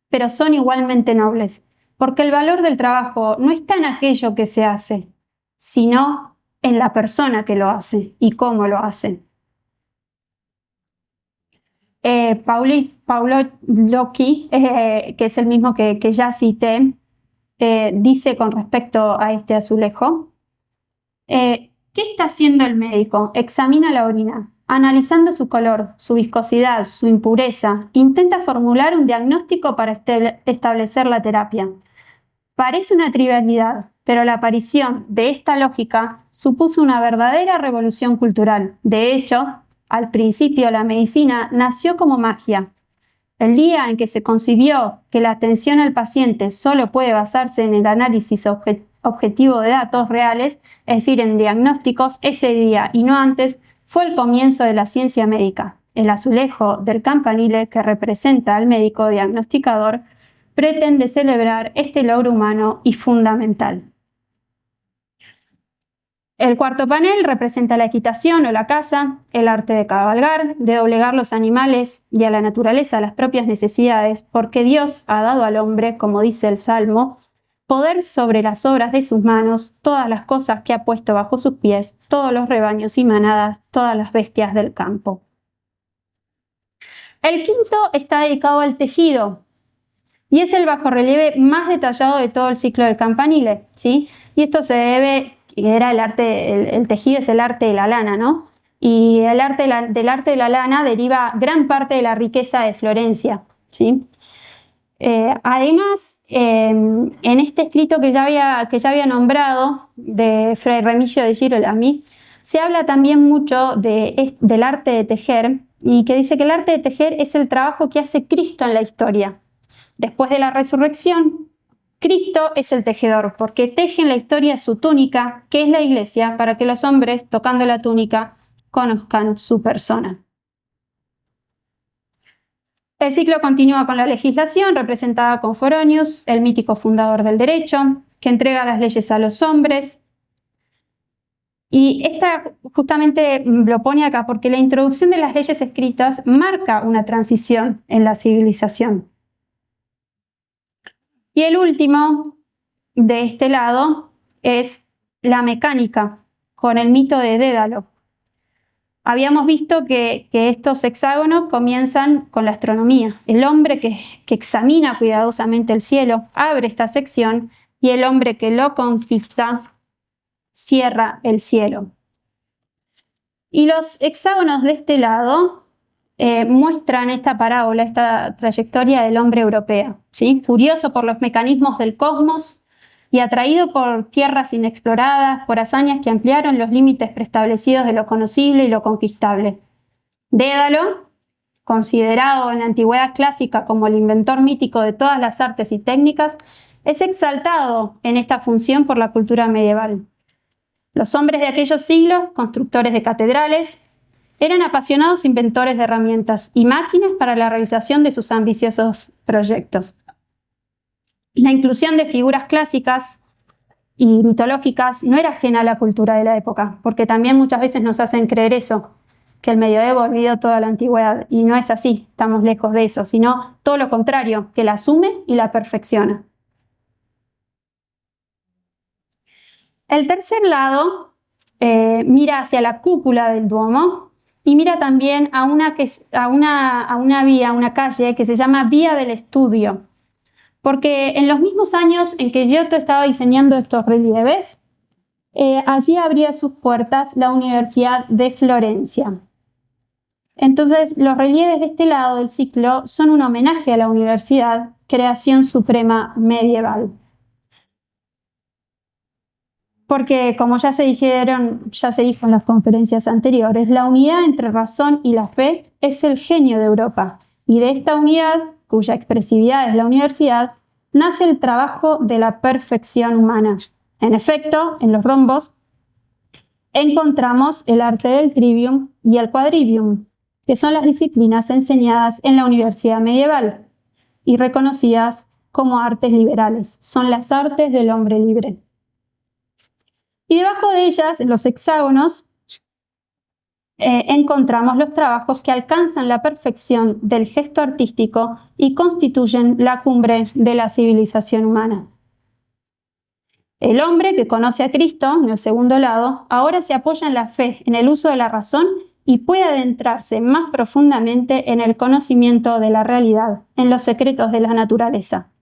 pero son igualmente nobles, porque el valor del trabajo no está en aquello que se hace, sino en la persona que lo hace y cómo lo hace. Paulo Locchi, que es el mismo que ya cité, dice con respecto a este azulejo, ¿qué está haciendo el médico? Examina la orina, analizando su color, su viscosidad, su impureza, intenta formular un diagnóstico para establecer la terapia. Parece una trivialidad, pero la aparición de esta lógica supuso una verdadera revolución cultural. De hecho, al principio la medicina nació como magia. El día en que se concibió que la atención al paciente solo puede basarse en el análisis objetivo de datos reales, es decir, en diagnósticos, ese día y no antes, fue el comienzo de la ciencia médica. El azulejo del campanile, que representa al médico diagnosticador, pretende celebrar este logro humano y fundamental. El cuarto panel representa la equitación o la caza, el arte de cabalgar, de doblegar los animales y a la naturaleza a las propias necesidades, porque Dios ha dado al hombre, como dice el Salmo, poder sobre las obras de sus manos, todas las cosas que ha puesto bajo sus pies, todos los rebaños y manadas, todas las bestias del campo. El quinto está dedicado al tejido y es el bajorrelieve más detallado de todo el ciclo del campanile, ¿sí? Y esto se debe, era el tejido es el arte de la lana, ¿no? Y del arte de la lana deriva gran parte de la riqueza de Florencia, ¿sí? Además, en este escrito que ya había nombrado, de Fray Remigio de Girolami, se habla también mucho del arte de tejer, y que dice que el arte de tejer es el trabajo que hace Cristo en la historia. Después de la resurrección, Cristo es el tejedor, porque teje en la historia su túnica, que es la iglesia, para que los hombres, tocando la túnica, conozcan su persona. El ciclo continúa con la legislación, representada con Foronius, el mítico fundador del derecho, que entrega las leyes a los hombres. Y esta justamente lo pone acá porque la introducción de las leyes escritas marca una transición en la civilización. Y el último de este lado es la mecánica, con el mito de Dédalo. Habíamos visto que estos hexágonos comienzan con la astronomía. El hombre que examina cuidadosamente el cielo abre esta sección y el hombre que lo conquista cierra el cielo. Y los hexágonos de este lado muestran esta parábola, esta trayectoria del hombre europeo, ¿sí? Curioso por los mecanismos del cosmos y atraído por tierras inexploradas, por hazañas que ampliaron los límites preestablecidos de lo conocible y lo conquistable. Dédalo, considerado en la antigüedad clásica como el inventor mítico de todas las artes y técnicas, es exaltado en esta función por la cultura medieval. Los hombres de aquellos siglos, constructores de catedrales, eran apasionados inventores de herramientas y máquinas para la realización de sus ambiciosos proyectos. La inclusión de figuras clásicas y mitológicas no era ajena a la cultura de la época, porque también muchas veces nos hacen creer eso, que el medioevo olvidó toda la antigüedad, y no es así, estamos lejos de eso, sino todo lo contrario, que la asume y la perfecciona. El tercer lado mira hacia la cúpula del Duomo y mira también a una calle que se llama Vía del Estudio, porque en los mismos años en que Giotto estaba diseñando estos relieves, allí abría sus puertas la Universidad de Florencia. Entonces, los relieves de este lado del ciclo son un homenaje a la universidad, creación suprema medieval. Porque, como ya se dijo en las conferencias anteriores, la unidad entre razón y la fe es el genio de Europa. Y de esta unidad, cuya expresividad es la universidad, nace el trabajo de la perfección humana. En efecto, en los rombos encontramos el arte del trivium y el quadrivium, que son las disciplinas enseñadas en la universidad medieval y reconocidas como artes liberales. Son las artes del hombre libre. Y debajo de ellas, en los hexágonos, encontramos los trabajos que alcanzan la perfección del gesto artístico y constituyen la cumbre de la civilización humana. El hombre que conoce a Cristo, en el segundo lado, ahora se apoya en la fe, en el uso de la razón y puede adentrarse más profundamente en el conocimiento de la realidad, en los secretos de la naturaleza,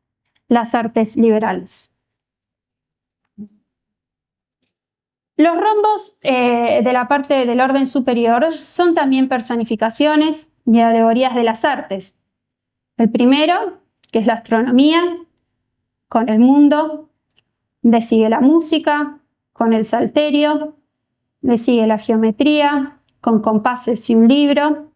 las artes liberales. Los rombos de la parte del orden superior son también personificaciones y alegorías de las artes. El primero, que es la astronomía, con el mundo, le sigue la música, con el salterio, le sigue la geometría, con compases y un libro,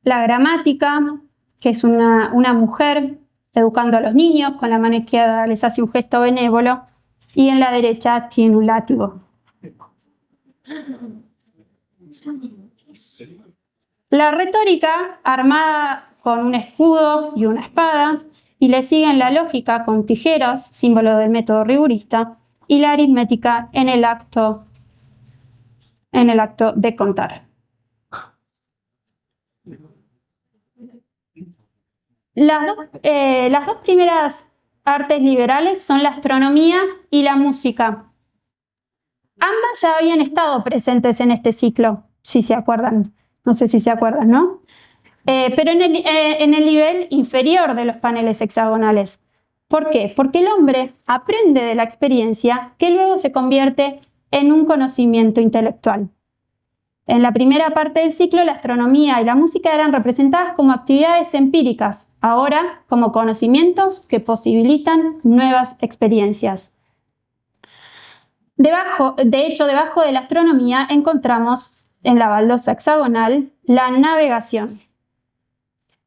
la gramática, que es una mujer educando a los niños, con la mano izquierda les hace un gesto benévolo, y en la derecha tiene un látigo. La retórica, armada con un escudo y una espada, y le siguen la lógica con tijeras, símbolo del método rigurista, y la aritmética en el acto de contar. Las dos primeras artes liberales son la astronomía y la música. Ambas ya habían estado presentes en este ciclo, si se acuerdan. No sé si se acuerdan, ¿no? Pero en el nivel inferior de los paneles hexagonales. ¿Por qué? Porque el hombre aprende de la experiencia que luego se convierte en un conocimiento intelectual. En la primera parte del ciclo, la astronomía y la música eran representadas como actividades empíricas, ahora como conocimientos que posibilitan nuevas experiencias. Debajo de la astronomía encontramos en la baldosa hexagonal la navegación.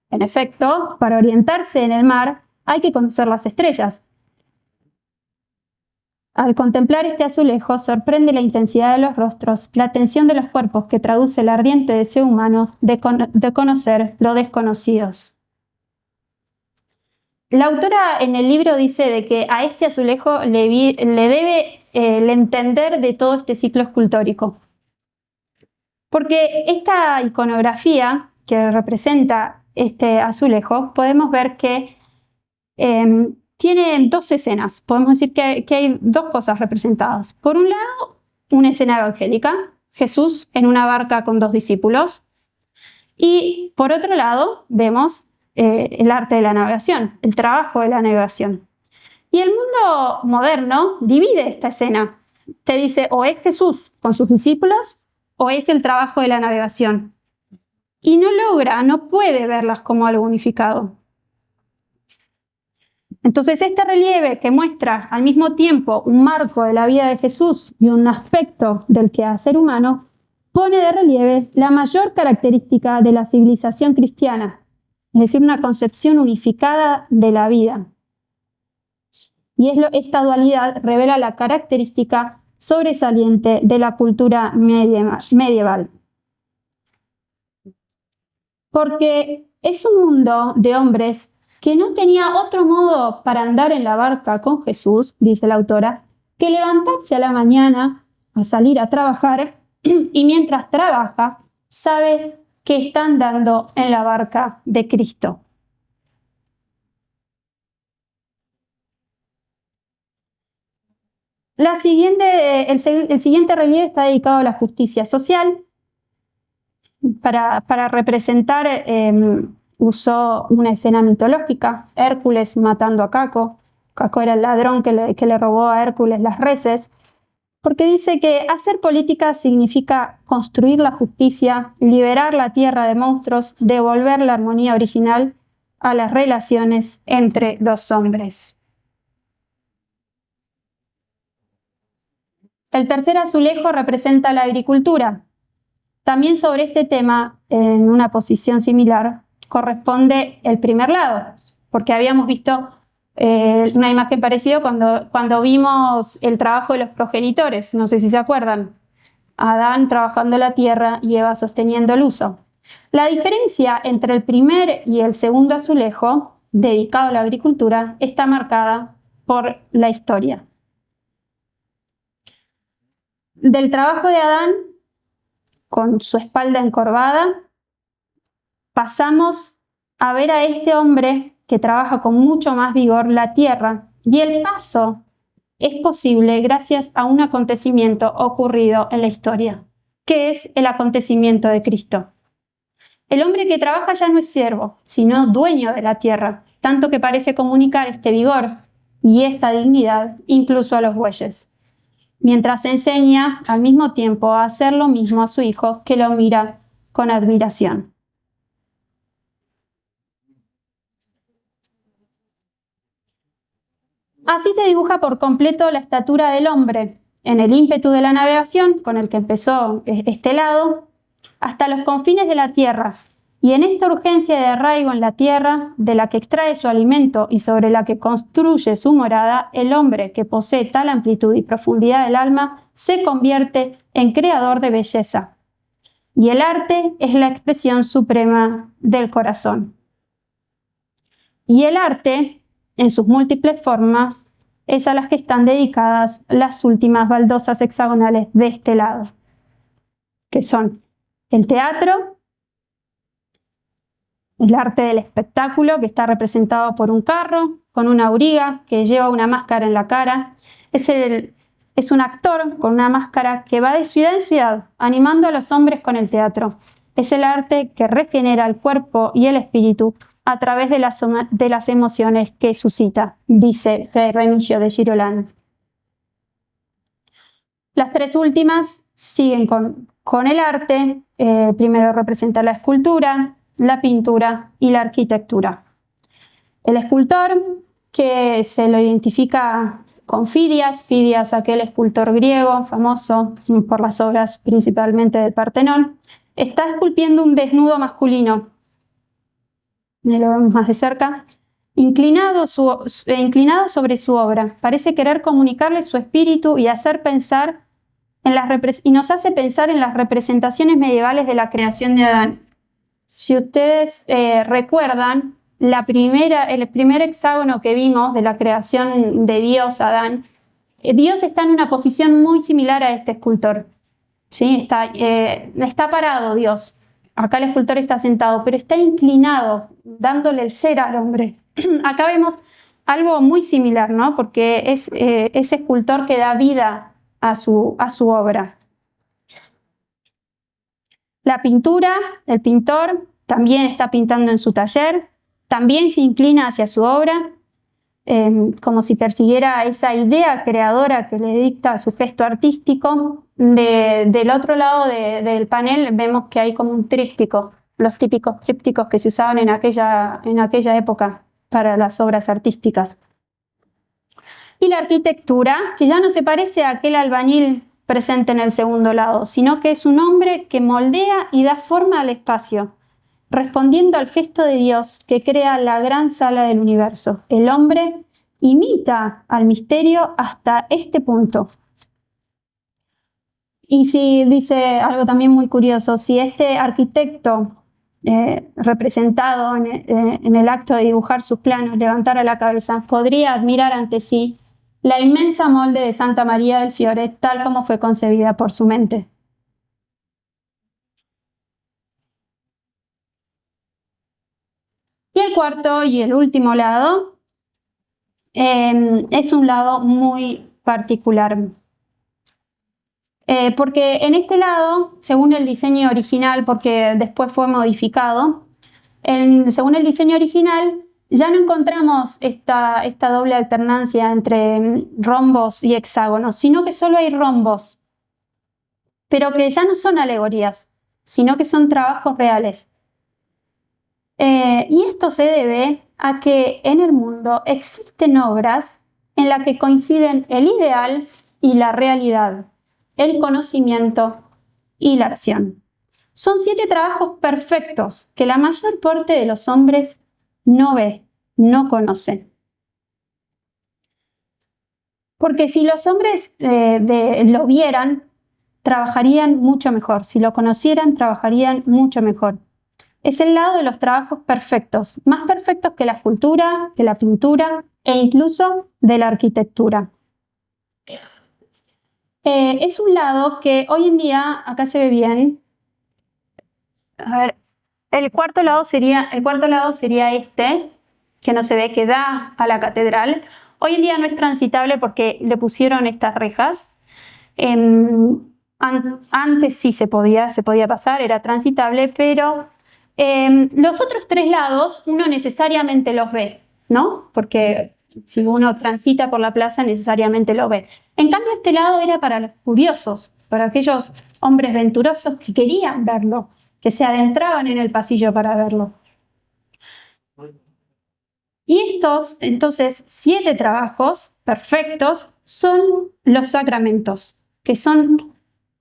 En efecto, para orientarse en el mar hay que conocer las estrellas. Al contemplar este azulejo, sorprende la intensidad de los rostros, la tensión de los cuerpos que traduce el ardiente deseo humano de conocer lo desconocidos. La autora en el libro dice de que a este azulejo le debe el entender de todo este ciclo escultórico. Porque esta iconografía que representa este azulejo, podemos ver que tiene dos escenas. Podemos decir que hay dos cosas representadas. Por un lado, una escena evangélica, Jesús en una barca con dos discípulos. Y por otro lado, vemos el arte de la navegación, el trabajo de la navegación. Y el mundo moderno divide esta escena. Te dice, o es Jesús con sus discípulos, o es el trabajo de la navegación. Y no puede verlas como algo unificado. Entonces, este relieve que muestra al mismo tiempo un marco de la vida de Jesús y un aspecto del quehacer humano, pone de relieve la mayor característica de la civilización cristiana, es decir, una concepción unificada de la vida. Y esta dualidad revela la característica sobresaliente de la cultura medieval. Porque es un mundo de hombres que no tenía otro modo para andar en la barca con Jesús, dice la autora, que levantarse a la mañana a salir a trabajar y mientras trabaja sabe que está andando en la barca de Cristo. El siguiente relieve está dedicado a la justicia social para representar usó una escena mitológica, Hércules matando a Caco. Caco era el ladrón que le robó a Hércules las reses, porque dice que hacer política significa construir la justicia, liberar la tierra de monstruos, devolver la armonía original a las relaciones entre los hombres. El tercer azulejo representa la agricultura. También sobre este tema, en una posición similar, corresponde el primer lado, porque habíamos visto una imagen parecida cuando vimos el trabajo de los progenitores, no sé si se acuerdan. Adán trabajando la tierra y Eva sosteniendo el uso. La diferencia entre el primer y el segundo azulejo, dedicado a la agricultura, está marcada por la historia. Del trabajo de Adán, con su espalda encorvada, pasamos a ver a este hombre que trabaja con mucho más vigor la tierra, y el paso es posible gracias a un acontecimiento ocurrido en la historia, que es el acontecimiento de Cristo. El hombre que trabaja ya no es siervo, sino dueño de la tierra, tanto que parece comunicar este vigor y esta dignidad incluso a los bueyes, mientras enseña al mismo tiempo a hacer lo mismo a su hijo, que lo mira con admiración. Así se dibuja por completo la estatura del hombre, en el ímpetu de la navegación con el que empezó este lado, hasta los confines de la tierra, y en esta urgencia de arraigo en la tierra, de la que extrae su alimento y sobre la que construye su morada, el hombre que posee tal amplitud y profundidad del alma se convierte en creador de belleza. Y el arte es la expresión suprema del corazón. Y el arte, en sus múltiples formas, es a las que están dedicadas las últimas baldosas hexagonales de este lado, que son el teatro, el arte del espectáculo, que está representado por un carro con una auriga que lleva una máscara en la cara. Es un actor con una máscara que va de ciudad en ciudad, animando a los hombres con el teatro. Es el arte que regenera el cuerpo y el espíritu a través de las emociones que suscita, dice Fray Remigio de Girolamo. Las tres últimas siguen con el arte. Primero representa la escultura, la pintura y la arquitectura. El escultor, que se lo identifica con Fidias, aquel escultor griego famoso por las obras principalmente del Partenón, está esculpiendo un desnudo masculino. Lo vemos más de cerca. Inclinado sobre su obra, parece querer comunicarle su espíritu y hacer pensar y nos hace pensar en las representaciones medievales de la creación de Adán. Si ustedes recuerdan, el primer hexágono que vimos de la creación de Dios, Adán, Dios está en una posición muy similar a este escultor. ¿Sí? Está parado Dios. Acá el escultor está sentado, pero está inclinado, dándole el ser al hombre. Acá vemos algo muy similar, ¿no? Porque es ese escultor que da vida a su obra. La pintura, el pintor también está pintando en su taller, también se inclina hacia su obra, como si persiguiera esa idea creadora que le dicta su gesto artístico. Del otro lado del panel vemos que hay como un tríptico, los típicos trípticos que se usaban en aquella época para las obras artísticas. Y la arquitectura, que ya no se parece a aquel albañil presente en el segundo lado, sino que es un hombre que moldea y da forma al espacio, respondiendo al gesto de Dios que crea la gran sala del universo. El hombre imita al misterio hasta este punto. Y si dice algo también muy curioso, si este arquitecto representado en el acto de dibujar sus planos levantara la cabeza, podría admirar ante sí la inmensa molde de Santa María del Fiore, tal como fue concebida por su mente. Y el cuarto y el último lado es un lado muy particular. Porque en este lado, según el diseño original, porque después fue modificado, Según el diseño original, ya no encontramos esta doble alternancia entre rombos y hexágonos, sino que solo hay rombos, pero que ya no son alegorías, sino que son trabajos reales. Y esto se debe a que en el mundo existen obras en las que coinciden el ideal y la realidad, el conocimiento y la acción. Son 7 trabajos perfectos que la mayor parte de los hombres no ve, no conoce. Porque si los hombres lo vieran, trabajarían mucho mejor. Si lo conocieran, trabajarían mucho mejor. Es el lado de los trabajos perfectos, más perfectos que la escultura, que la pintura e incluso de la arquitectura. Es un lado que hoy en día, acá se ve bien. A ver, el cuarto lado sería este, que no se ve, que da a la catedral. Hoy en día no es transitable porque le pusieron estas rejas. Antes sí se podía pasar, era transitable, pero los otros 3 lados uno necesariamente los ve, ¿no? Porque si uno transita por la plaza necesariamente lo ve. En cambio este lado era para los curiosos, para aquellos hombres venturosos que querían verlo, que se adentraban en el pasillo para verlo. Y estos, entonces, 7 trabajos perfectos son los sacramentos, que son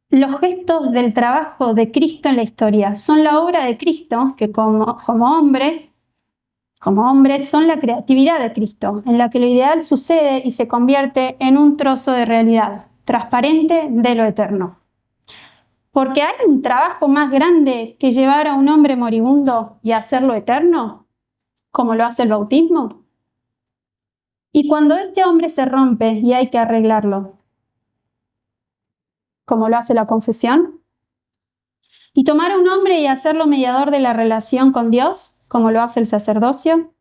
los gestos del trabajo de Cristo en la historia. Son la obra de Cristo, que como hombre, son la creatividad de Cristo, en la que lo ideal sucede y se convierte en un trozo de realidad, transparente de lo eterno. Porque ¿hay un trabajo más grande que llevar a un hombre moribundo y hacerlo eterno, como lo hace el bautismo? Y cuando este hombre se rompe y hay que arreglarlo, como lo hace la confesión, y tomar a un hombre y hacerlo mediador de la relación con Dios, como lo hace el sacerdocio.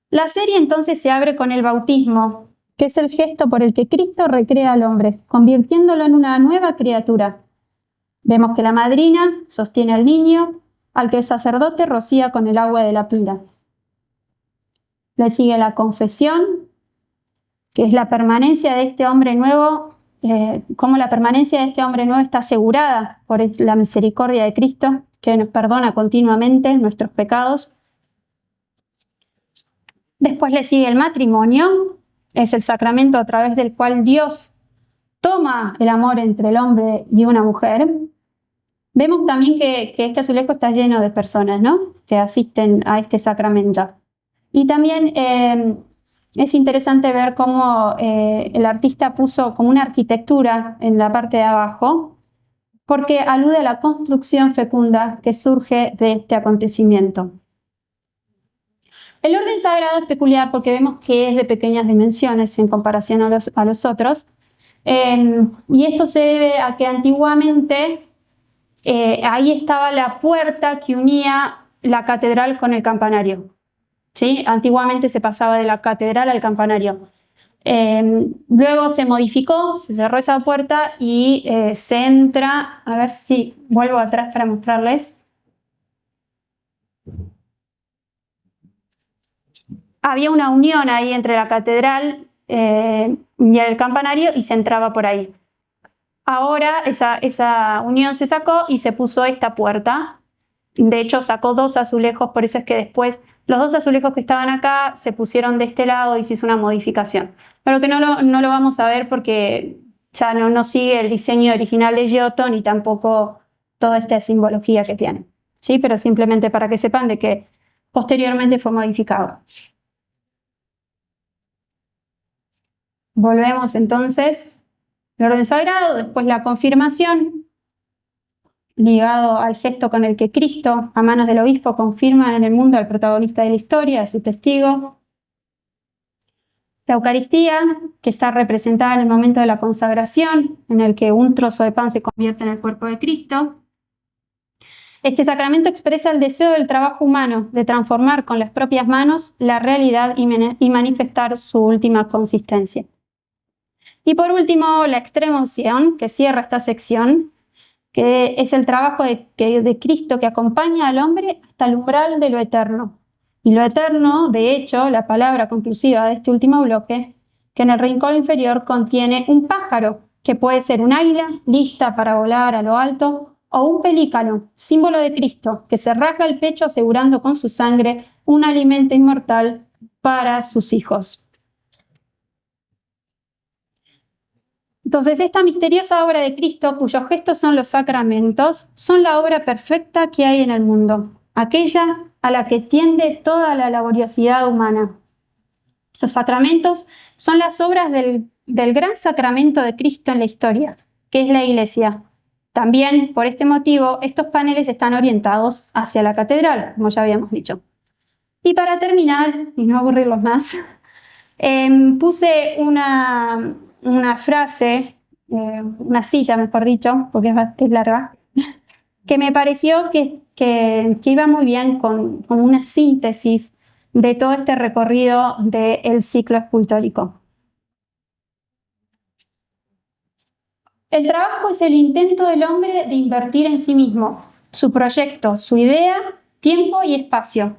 La serie entonces se abre con el bautismo, que es el gesto por el que Cristo recrea al hombre, convirtiéndolo en una nueva criatura. Vemos que la madrina sostiene al niño, al que el sacerdote rocía con el agua de la pila. Le sigue la confesión, que es la permanencia de este hombre nuevo, cómo la permanencia de este hombre nuevo está asegurada por la misericordia de Cristo, que nos perdona continuamente nuestros pecados. Después le sigue el matrimonio, es el sacramento a través del cual Dios toma el amor entre el hombre y una mujer. Vemos también que este azulejo está lleno de personas, ¿no?, que asisten a este sacramento. Y también es interesante ver cómo el artista puso como una arquitectura en la parte de abajo, porque alude a la construcción fecunda que surge de este acontecimiento. El orden sagrado es peculiar porque vemos que es de pequeñas dimensiones en comparación a los otros, y esto se debe a que antiguamente ahí estaba la puerta que unía la catedral con el campanario. ¿Sí? Antiguamente se pasaba de la catedral al campanario. Luego se modificó, se cerró esa puerta y se entra, a ver si vuelvo atrás para mostrarles. Había una unión ahí entre la catedral y el campanario y se entraba por ahí. Ahora esa unión se sacó y se puso esta puerta. De hecho sacó 2 azulejos, por eso es que después los 2 azulejos que estaban acá se pusieron de este lado y se hizo una modificación. Pero que no lo vamos a ver porque ya no sigue el diseño original de Giotto ni tampoco toda esta simbología que tiene. ¿Sí? Pero simplemente para que sepan de que posteriormente fue modificado. Volvemos entonces al orden sagrado, después la confirmación, ligado al gesto con el que Cristo, a manos del obispo, confirma en el mundo al protagonista de la historia, a su testigo. La Eucaristía, que está representada en el momento de la consagración, en el que un trozo de pan se convierte en el cuerpo de Cristo. Este sacramento expresa el deseo del trabajo humano de transformar con las propias manos la realidad y manifestar su última consistencia. Y por último, la extrema unción, que cierra esta sección, que es el trabajo de Cristo que acompaña al hombre hasta el umbral de lo eterno. Y lo eterno, de hecho, la palabra conclusiva de este último bloque, que en el rincón inferior contiene un pájaro, que puede ser un águila lista para volar a lo alto, o un pelícano, símbolo de Cristo, que se rasga el pecho asegurando con su sangre un alimento inmortal para sus hijos. Entonces, esta misteriosa obra de Cristo, cuyos gestos son los sacramentos, son la obra perfecta que hay en el mundo, aquella a la que tiende toda la laboriosidad humana. Los sacramentos son las obras del gran sacramento de Cristo en la historia, que es la Iglesia. También, por este motivo, estos paneles están orientados hacia la catedral, como ya habíamos dicho. Y para terminar, y no aburrirlos más, puse una frase, una cita, mejor dicho, porque es larga, que me pareció que iba muy bien con una síntesis de todo este recorrido del ciclo escultórico. El trabajo es el intento del hombre de invertir en sí mismo, su proyecto, su idea, tiempo y espacio.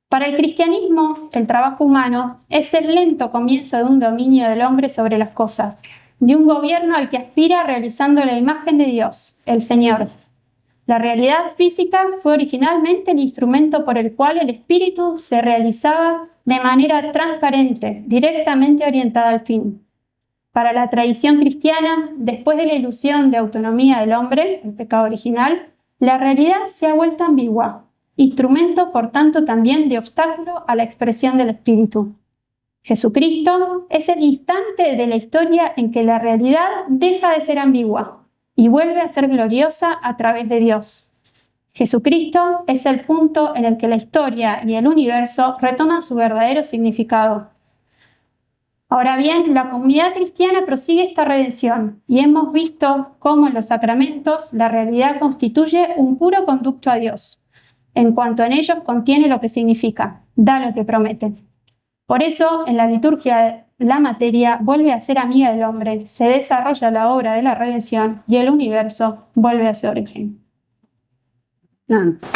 Para el cristianismo, el trabajo humano es el lento comienzo de un dominio del hombre sobre las cosas, de un gobierno al que aspira realizando la imagen de Dios, el Señor. La realidad física fue originalmente el instrumento por el cual el espíritu se realizaba de manera transparente, directamente orientada al fin. Para la tradición cristiana, después de la ilusión de autonomía del hombre, el pecado original, la realidad se ha vuelto ambigua, instrumento, por tanto, también de obstáculo a la expresión del espíritu. Jesucristo es el instante de la historia en que la realidad deja de ser ambigua y vuelve a ser gloriosa a través de Dios. Jesucristo es el punto en el que la historia y el universo retoman su verdadero significado. Ahora bien, la comunidad cristiana prosigue esta redención y hemos visto cómo en los sacramentos la realidad constituye un puro conducto a Dios, en cuanto en ellos contiene lo que significa, da lo que promete. Por eso, en la liturgia, la materia vuelve a ser amiga del hombre, se desarrolla la obra de la redención y el universo vuelve a su origen. Nada más.